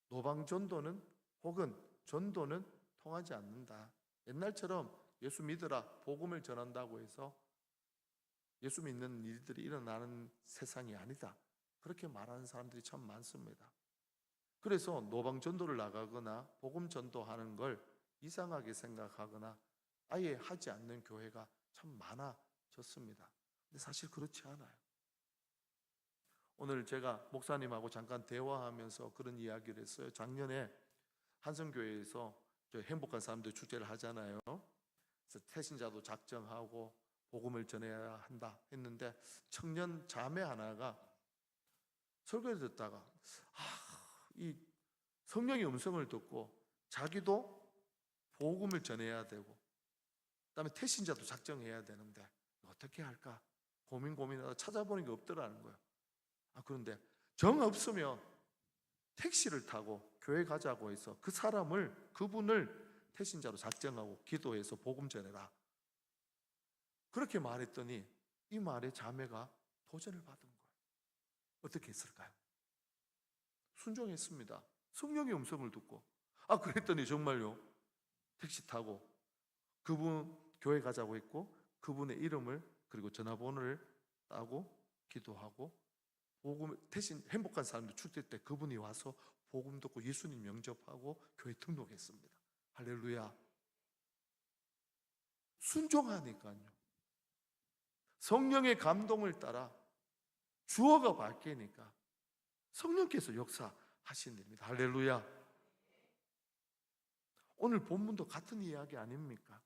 노방전도는 혹은 전도는 통하지 않는다. 옛날처럼 예수 믿으라 복음을 전한다고 해서 예수 믿는 일들이 일어나는 세상이 아니다, 그렇게 말하는 사람들이 참 많습니다. 그래서 노방 전도를 나가거나 복음 전도하는 걸 이상하게 생각하거나 아예 하지 않는 교회가 참 많아졌습니다. 근데 사실 그렇지 않아요. 오늘 제가 목사님하고 잠깐 대화하면서 그런 이야기를 했어요. 작년에 한성교회에서 저 행복한 사람들 축제를 하잖아요. 그래서 태신자도 작정하고 복음을 전해야 한다 했는데 청년 자매 하나가 설교를 듣다가 이 성령의 음성을 듣고 자기도 복음을 전해야 되고 그다음에 태신자도 작정해야 되는데 어떻게 할까 고민하다 찾아보는 게 없더라는 거예요. 그런데 정 없으면 택시를 타고 교회 가자고 해서 그분을 태신자로 작정하고 기도해서 복음 전해라, 그렇게 말했더니 이 말에 자매가 도전을 받은 거예요. 어떻게 했을까요? 순종했습니다. 성령의 음성을 듣고. 그랬더니 정말요, 택시 타고 그분 교회 가자고 했고 그분의 이름을 그리고 전화번호를 따고 기도하고 복음 대신 행복한 사람들 축제 때 그분이 와서 복음 듣고 예수님 영접하고 교회 등록했습니다. 할렐루야. 순종하니까요. 성령의 감동을 따라 주어가 바뀌니까 성령께서 역사하신 일입니다. 할렐루야. 오늘 본문도 같은 이야기 아닙니까?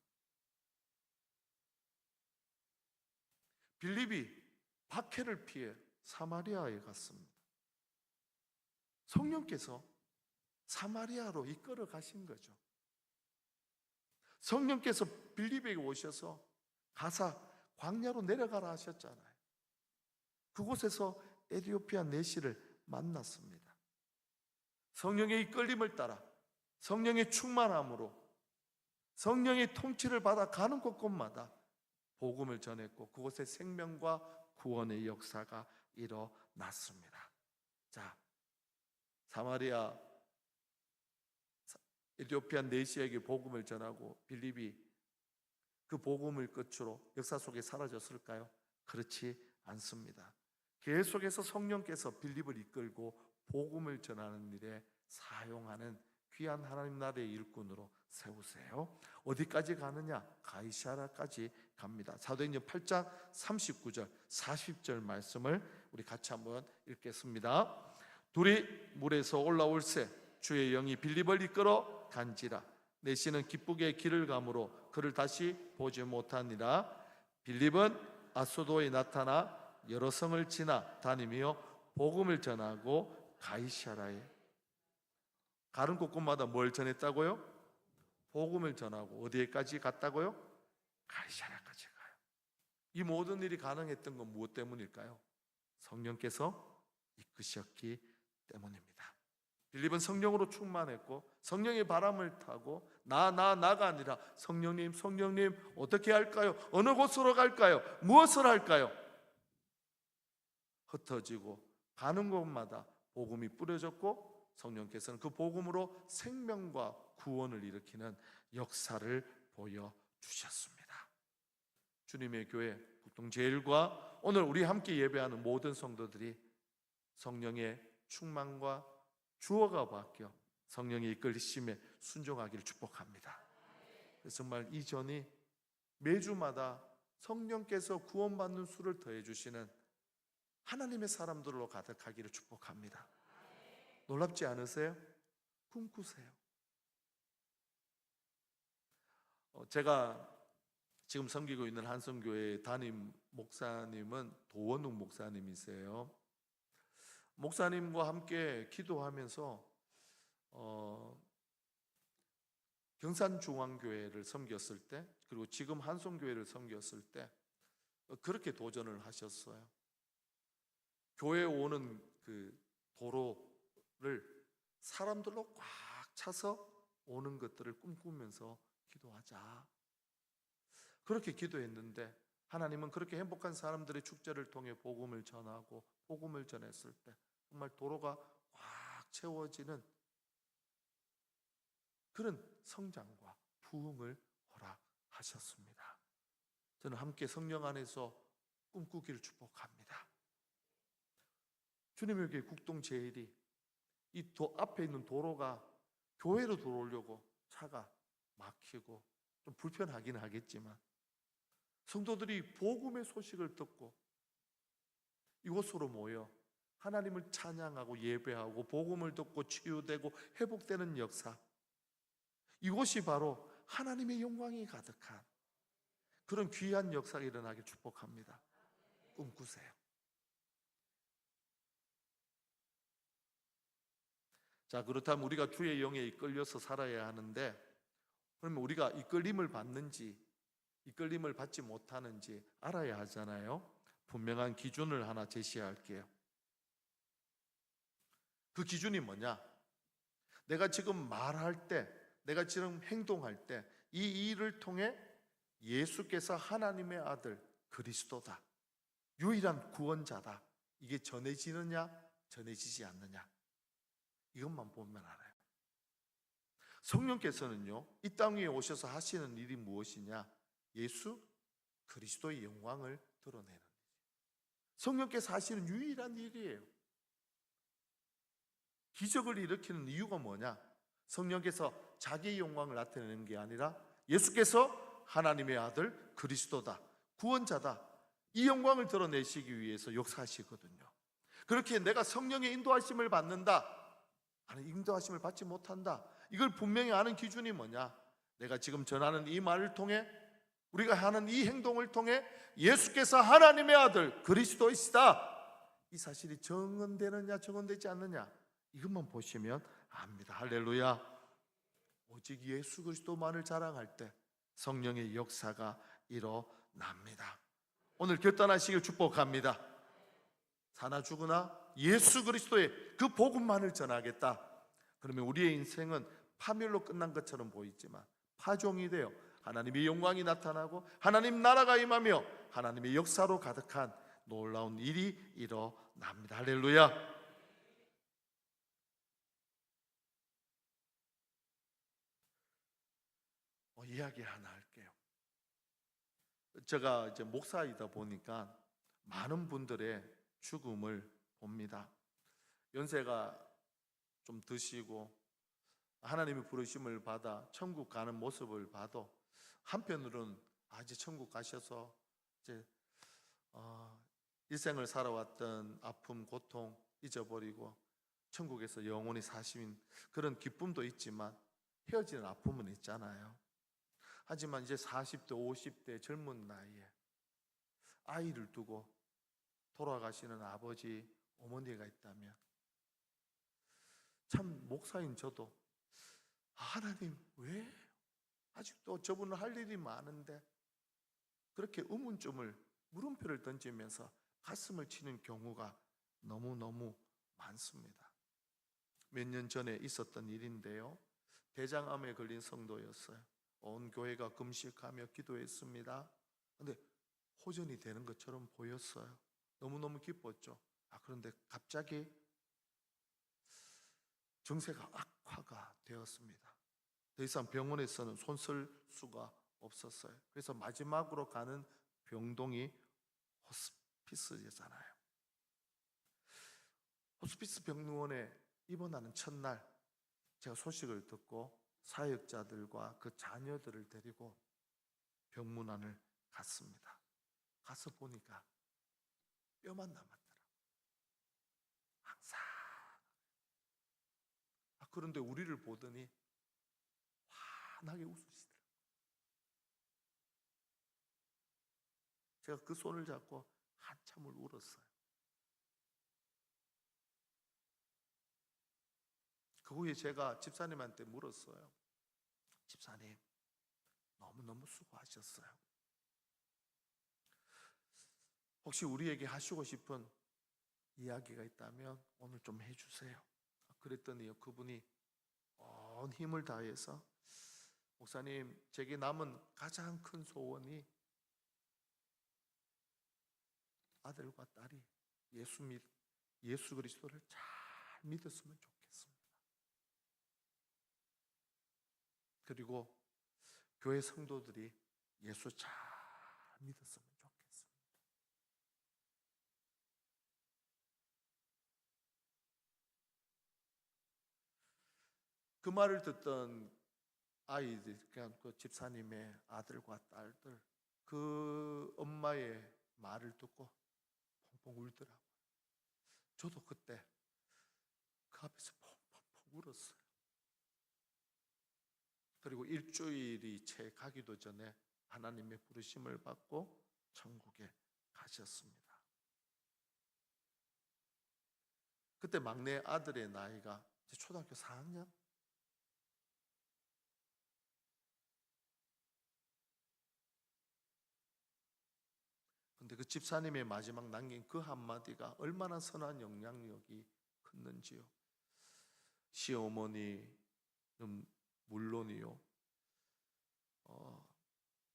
빌립이 박해를 피해 사마리아에 갔습니다. 성령께서 사마리아로 이끌어 가신 거죠. 성령께서 빌립에게 오셔서 가사 광야로 내려가라 하셨잖아요. 그곳에서 에티오피아 내시를 만났습니다. 성령의 이끌림을 따라 성령의 충만함으로 성령의 통치를 받아 가는 곳곳마다 복음을 전했고 그곳에 생명과 구원의 역사가 일어났습니다. 자, 사마리아 에티오피아 내시에게 복음을 전하고 빌립이 그 복음을 끝으로 역사 속에 사라졌을까요? 그렇지 않습니다. 계속해서 성령께서 빌립을 이끌고 복음을 전하는 일에 사용하는 귀한 하나님 나라의 일꾼으로 세우세요. 어디까지 가느냐? 가이사라까지 갑니다. 사도행전 8장 39절 40절 말씀을 우리 같이 한번 읽겠습니다. 둘이 물에서 올라올새 주의 영이 빌립을 이끌어 간지라. 내시는 기쁘게 길을 가므로 그를 다시 보지 못하니라. 빌립은 아소도에 나타나 여러 성을 지나 다니며 복음을 전하고 가이사라에 가는 곳곳마다 뭘 전했다고요? 복음을 전하고 어디에까지 갔다고요? 가이사라까지 가요. 이 모든 일이 가능했던 건 무엇 때문일까요? 성령께서 이끄셨기 때문입니다. 빌립은 성령으로 충만했고 성령의 바람을 타고 나가 아니라 성령님 어떻게 할까요? 어느 곳으로 갈까요? 무엇을 할까요? 흩어지고 가는 곳마다 복음이 뿌려졌고 성령께서는 그 복음으로 생명과 구원을 일으키는 역사를 보여주셨습니다. 주님의 교회 북동제일과 오늘 우리 함께 예배하는 모든 성도들이 성령의 충만과 주어가 바뀌어 성령의 이끌리심에 순종하기를 축복합니다. 그래서 정말 이 전이 매주마다 성령께서 구원받는 수를 더해 주시는 하나님의 사람들로 가득하기를 축복합니다. 놀랍지 않으세요? 꿈꾸세요. 제가 지금 섬기고 있는 한성교회 담임 목사님은 도원웅 목사님이세요. 목사님과 함께 기도하면서 경산중앙교회를 섬겼을 때 그리고 지금 한성교회를 섬겼을 때 그렇게 도전을 하셨어요. 교회에 오는 그 도로를 사람들로 꽉 차서 오는 것들을 꿈꾸면서 기도하자. 그렇게 기도했는데 하나님은 그렇게 행복한 사람들의 축제를 통해 복음을 전하고 복음을 전했을 때 정말 도로가 꽉 채워지는 그런 성장과 부흥을 허락하셨습니다. 저는 함께 성령 안에서 꿈꾸기를 축복합니다. 주님에게 국동 제일이 이 앞에 있는 도로가 교회로 들어오려고 차가 막히고 좀 불편하긴 하겠지만 성도들이 복음의 소식을 듣고 이곳으로 모여 하나님을 찬양하고 예배하고 복음을 듣고 치유되고 회복되는 역사, 이곳이 바로 하나님의 영광이 가득한 그런 귀한 역사가 일어나길 축복합니다. 꿈꾸세요. 자, 그렇다면 우리가 주의 영에 이끌려서 살아야 하는데, 그러면 우리가 이끌림을 받는지 이끌림을 받지 못하는지 알아야 하잖아요. 분명한 기준을 하나 제시할게요. 그 기준이 뭐냐? 내가 지금 말할 때, 내가 지금 행동할 때 이 일을 통해 예수께서 하나님의 아들 그리스도다, 유일한 구원자다, 이게 전해지느냐 전해지지 않느냐, 이것만 보면 알아요. 성령께서는요, 이 땅 위에 오셔서 하시는 일이 무엇이냐? 예수 그리스도의 영광을 드러내는 일. 성령께서 하시는 유일한 일이에요. 기적을 일으키는 이유가 뭐냐? 성령께서 자기의 영광을 나타내는 게 아니라 예수께서 하나님의 아들 그리스도다, 구원자다, 이 영광을 드러내시기 위해서 역사하시거든요. 그렇게 내가 성령의 인도하심을 받는다, 아니 인도하심을 받지 못한다, 이걸 분명히 아는 기준이 뭐냐? 내가 지금 전하는 이 말을 통해, 우리가 하는 이 행동을 통해 예수께서 하나님의 아들 그리스도이시다, 이 사실이 정언되느냐 정언되지 않느냐, 이것만 보시면 압니다. 할렐루야. 오직 예수 그리스도만을 자랑할 때 성령의 역사가 일어납니다. 오늘 결단하시길 축복합니다. 사나 죽으나 예수 그리스도의 그 복음만을 전하겠다. 그러면 우리의 인생은 파멸로 끝난 것처럼 보이지만 파종이 되어 하나님의 영광이 나타나고 하나님 나라가 임하며 하나님의 역사로 가득한 놀라운 일이 일어납니다. 할렐루야. 이야기 하나 할게요. 제가 이제 목사이다 보니까 많은 분들의 죽음을 봅니다. 연세가 좀 드시고 하나님의 부르심을 받아 천국 가는 모습을 봐도 한편으로는 이제 천국 가셔서 이제 일생을 살아왔던 아픔, 고통 잊어버리고 천국에서 영원히 사시는 그런 기쁨도 있지만 헤어지는 아픔은 있잖아요. 하지만 이제 40대, 50대 젊은 나이에 아이를 두고 돌아가시는 아버지, 어머니가 있다면 참 목사인 저도 하나님 왜 아직도 저분은 할 일이 많은데, 그렇게 의문점을, 물음표를 던지면서 가슴을 치는 경우가 너무너무 많습니다. 몇 년 전에 있었던 일인데요, 대장암에 걸린 성도였어요. 온 교회가 금식하며 기도했습니다. 근데 호전이 되는 것처럼 보였어요. 너무너무 기뻤죠. 그런데 갑자기 증세가 악화가 되었습니다. 더 이상 병원에서는 손 쓸 수가 없었어요. 그래서 마지막으로 가는 병동이 호스피스잖아요. 호스피스 병원에 입원하는 첫날 제가 소식을 듣고 사역자들과 그 자녀들을 데리고 병문안을 갔습니다. 가서 보니까 뼈만 남았더라. 항상. 그런데 우리를 보더니 환하게 웃으시더라고요. 제가 그 손을 잡고 한참을 울었어요. 그 후에 제가 집사님한테 물었어요. 집사님, 너무너무 수고하셨어요. 혹시 우리에게 하시고 싶은 이야기가 있다면 오늘 좀 해주세요. 그랬더니 그분이 온 힘을 다해서, 목사님, 제게 남은 가장 큰 소원이 아들과 딸이 예수 그리스도를 잘 믿었으면 좋겠습니다. 그리고 교회 성도들이 예수 잘 믿었으면 좋겠습니다. 그 말을 듣던 아이들, 그냥 그 집사님의 아들과 딸들, 그 엄마의 말을 듣고 펑펑 울더라고요. 저도 그때 그 앞에서 펑펑펑 울었어요. 그리고 일주일이 채 가기도 전에 하나님의 부르심을 받고 천국에 가셨습니다. 그때 막내 아들의 나이가 초등학교 4학년? 근데 그 집사님의 마지막 남긴 그 한마디가 얼마나 선한 영향력이 컸는지요. 시어머니는 물론이요,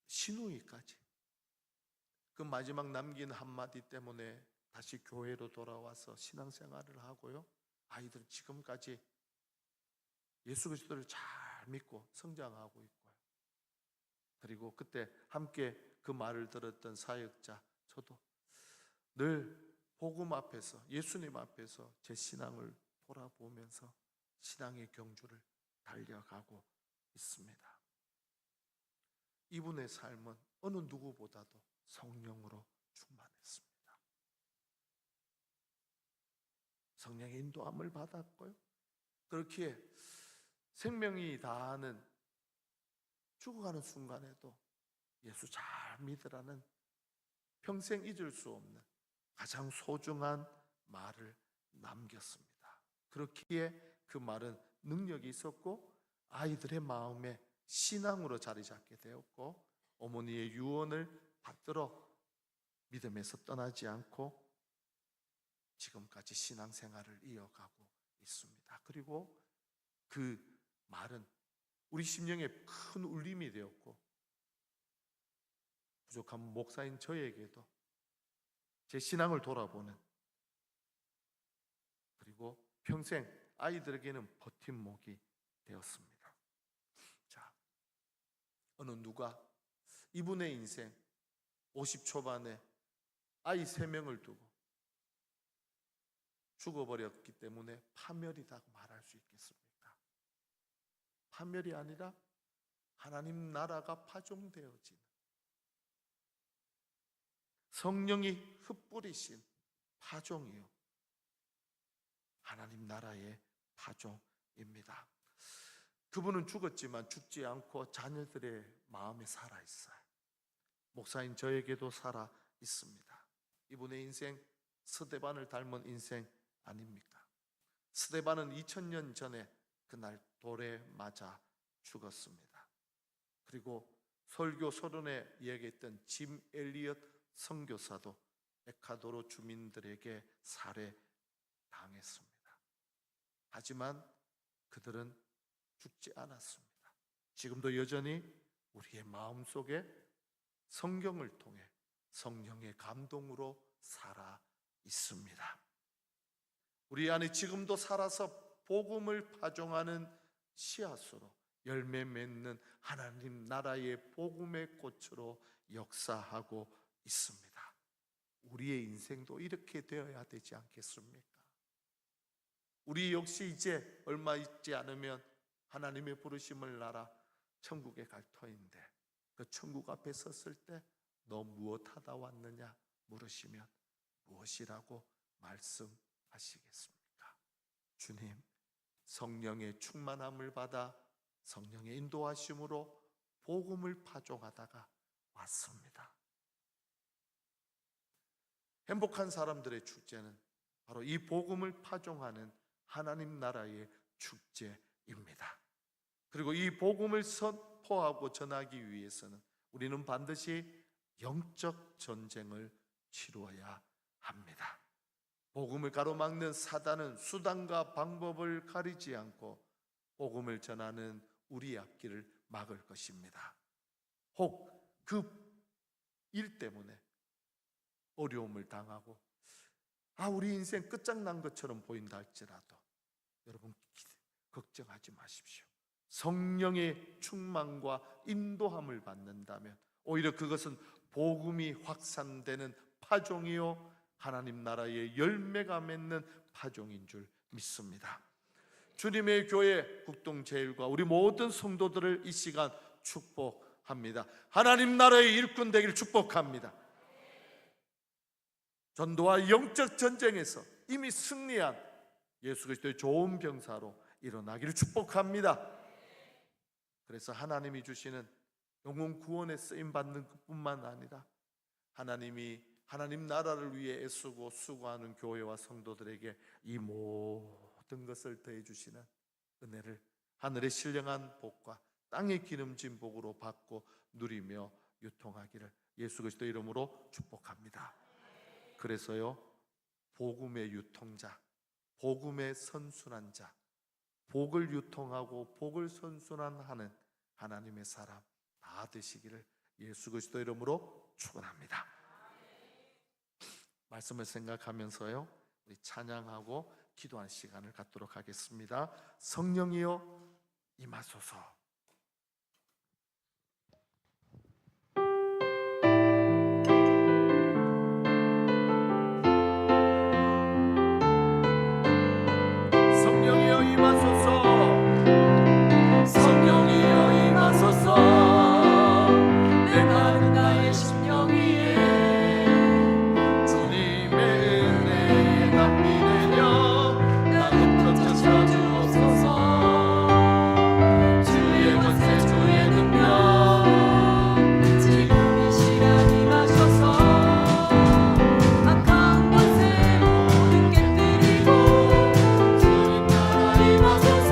시누이까지 그 마지막 남긴 한마디 때문에 다시 교회로 돌아와서 신앙생활을 하고요, 아이들은 지금까지 예수 그리스도를 잘 믿고 성장하고 있고요. 그리고 그때 함께 그 말을 들었던 사역자, 저도 늘 복음 앞에서, 예수님 앞에서 제 신앙을 돌아보면서 신앙의 경주를 달려가고 있습니다. 이분의 삶은 어느 누구보다도 성령으로 충만했습니다. 성령의 인도함을 받았고요, 그렇기에 생명이 다하는 죽어가는 순간에도 예수 잘 믿으라는 평생 잊을 수 없는 가장 소중한 말을 남겼습니다. 그렇기에 그 말은 능력이 있었고 아이들의 마음에 신앙으로 자리 잡게 되었고, 어머니의 유언을 받들어 믿음에서 떠나지 않고 지금까지 신앙생활을 이어가고 있습니다. 그리고 그 말은 우리 심령에 큰 울림이 되었고, 부족한 목사인 저에게도 제 신앙을 돌아보는, 그리고 평생 아이들에게는 버팀목이 되었습니다. 자, 어느 누가 이분의 인생 50 초반에 아이 3명을 두고 죽어버렸기 때문에 파멸이라고 말할 수 있겠습니까? 파멸이 아니라 하나님 나라가 파종되어지는, 성령이 흩뿌리신 파종이요, 하나님 나라의 파종입니다. 그분은 죽었지만 죽지 않고 자녀들의 마음에 살아있어요. 목사인 저에게도 살아 있습니다. 이분의 인생 스데반을 닮은 인생 아닙니까? 스데반은 2000년 전에 그날 돌에 맞아 죽었습니다. 그리고 설교 서론에 이야기했던 짐 엘리엇 선교사도 에콰도르 주민들에게 살해당했습니다. 하지만 그들은 죽지 않았습니다. 지금도 여전히 우리의 마음속에 성경을 통해 성령의 감동으로 살아 있습니다. 우리 안에 지금도 살아서 복음을 파종하는 씨앗으로 열매 맺는 하나님 나라의 복음의 꽃으로 역사하고 있습니다. 우리의 인생도 이렇게 되어야 되지 않겠습니까? 우리 역시 이제 얼마 있지 않으면 하나님의 부르심을 날아 천국에 갈 터인데, 그 천국 앞에 섰을 때 너 무엇하다 왔느냐 물으시면 무엇이라고 말씀하시겠습니까? 주님, 성령의 충만함을 받아 성령의 인도하심으로 복음을 파종하다가 왔습니다. 행복한 사람들의 축제는 바로 이 복음을 파종하는 하나님 나라의 축제입니다. 그리고 이 복음을 선포하고 전하기 위해서는 우리는 반드시 영적 전쟁을 치루어야 합니다. 복음을 가로막는 사단은 수단과 방법을 가리지 않고 복음을 전하는 우리의 앞길을 막을 것입니다. 혹 그 일 때문에 어려움을 당하고 우리 인생 끝장난 것처럼 보인다 할지라도 여러분 걱정하지 마십시오. 성령의 충만과 인도함을 받는다면 오히려 그것은 복음이 확산되는 파종이요, 하나님 나라의 열매가 맺는 파종인 줄 믿습니다. 주님의 교회 국동제일과 우리 모든 성도들을 이 시간 축복합니다. 하나님 나라의 일꾼 되기를 축복합니다. 전도와 영적 전쟁에서 이미 승리한 예수 그리스도의 좋은 병사로 일어나기를 축복합니다. 그래서 하나님이 주시는 영혼 구원에 쓰임받는 것뿐만 아니라 하나님 나라를 위해 애쓰고 수고하는 교회와 성도들에게 이 모든 것을 더해 주시는 은혜를 하늘의 신령한 복과 땅의 기름진 복으로 받고 누리며 유통하기를 예수 그리스도 이름으로 축복합니다. 그래서요, 복음의 유통자, 복음의 선순환 자, 복을 유통하고 복을 선순환하는 하나님의 사람 다 되시기를 예수 그리스도 이름으로 축원합니다. 말씀을 생각하면서요, 우리 찬양하고 기도한 시간을 갖도록 하겠습니다. 성령이여 임하소서. 성령이여 임하소서. 성령이여 임하소서. 내 마른 나의 심령 위에 주님의 은혜에 담비 되려 나는 펼쳐 주옵소서. 주의 권세 주의 능력 지금 이 시간 임하셔서 악한 권세 모든 깨뜨리고 주님 나라 임하소서.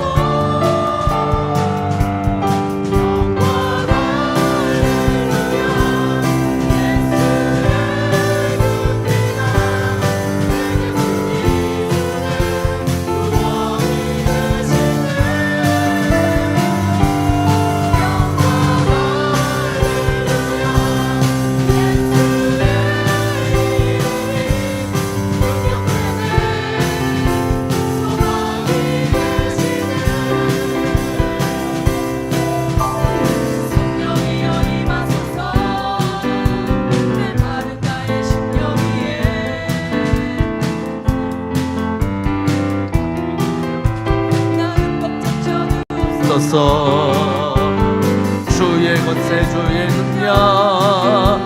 주의 권세 주의 능력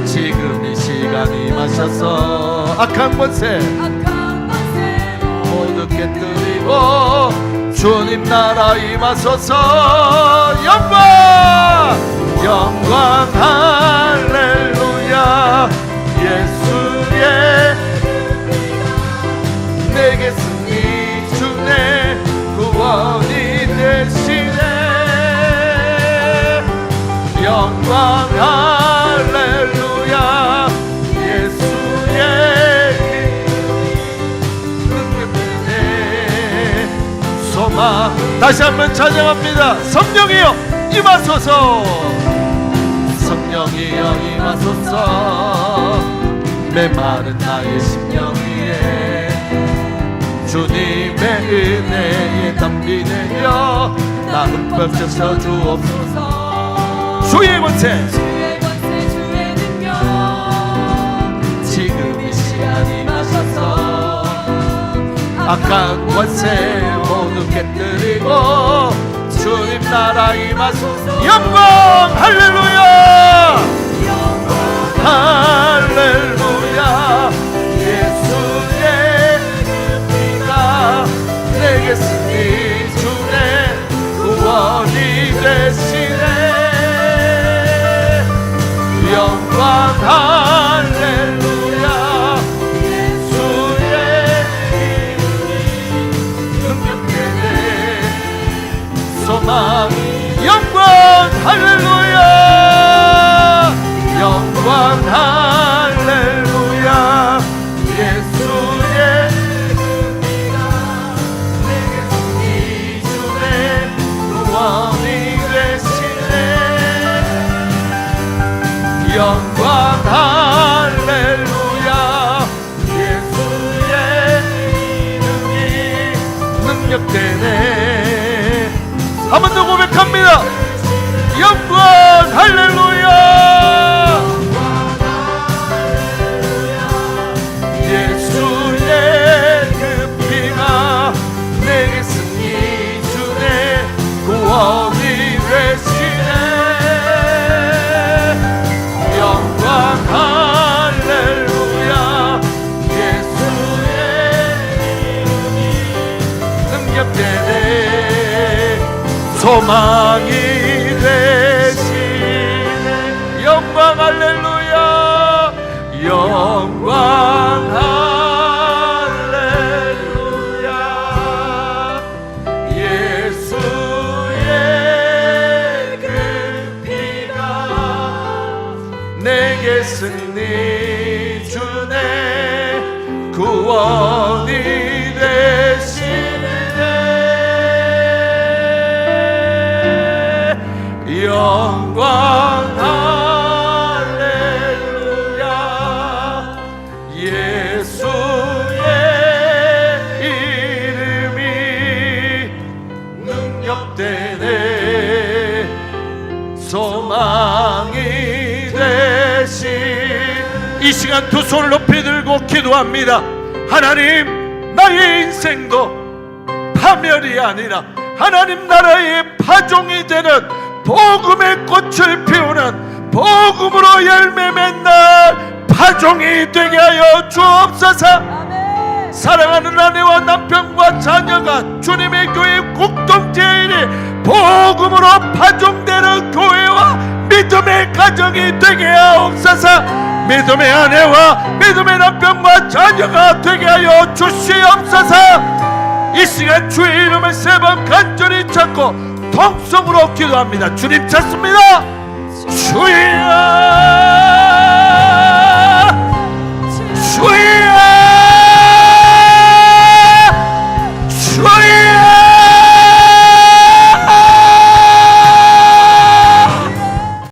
지금 이 시간 임하셔서 악한 권세 모두 깨뜨리고 주님 나라 임하소서. 영광 할렐루야. 예수의 내게 승리 주네 구원이 되시네. 영광 할렐루야. 예수의 능력되네 소망. 다시 한번 찬양합니다. 성령이여 임하소서. 성령이여 임하소서. 메마른 나의 심령 위에 주님의 은혜에 담비 되려 나 흠뻑 젖혀 주옵소서. 주의 권세 주의 능력 지금 이 시간 임하셔서 악한 권세 모두 깨뜨리고 주님 나라 임하소서. 영광 할렐루야. 할렐루야. 예수의 피가 내게 승리 주네 구원이 되시네. 영광 할렐루야. 예수의 이름이 능력되네 소망. 영광 할렐루야. 영광 할렐루야. 예수의 이름이가 내게 승리 주네 구원이 되시네. 영광 할렐루야. 예수의 이름이 능력되네. 한 번 더 고백합니다. 영광 할렐루야. 예수의 그 피가 내게 승리 소망이 되시네. 영광 할렐루야, 영광 할렐루야. 예수의 그 피가 내게 승리 주네. 구원이 되시네. 영광 할렐루야. 예수의 이름이 능력되네. 소망이 되신 이 시간 두 손을 높이 들고 기도합니다. 하나님, 나의 인생도 파멸이 아니라 하나님 나라의 파종이 되는 복음의 꽃을 피우는 복음으로 열매 맺는 파종이 되게 하여 주옵소서. 아멘. 사랑하는 아내와 남편과 자녀가 주님의 교회 공동체의 일이 복음으로 파종되는 교회와 믿음의 가정이 되게 하옵소서. 믿음의 아내와 믿음의 남편과 자녀가 되게 하여 주시옵소서. 이 시간 주의 이름을 세 번 간절히 찾고 통성으로 기도합니다. 주님 찾습니다. 주여, 주여.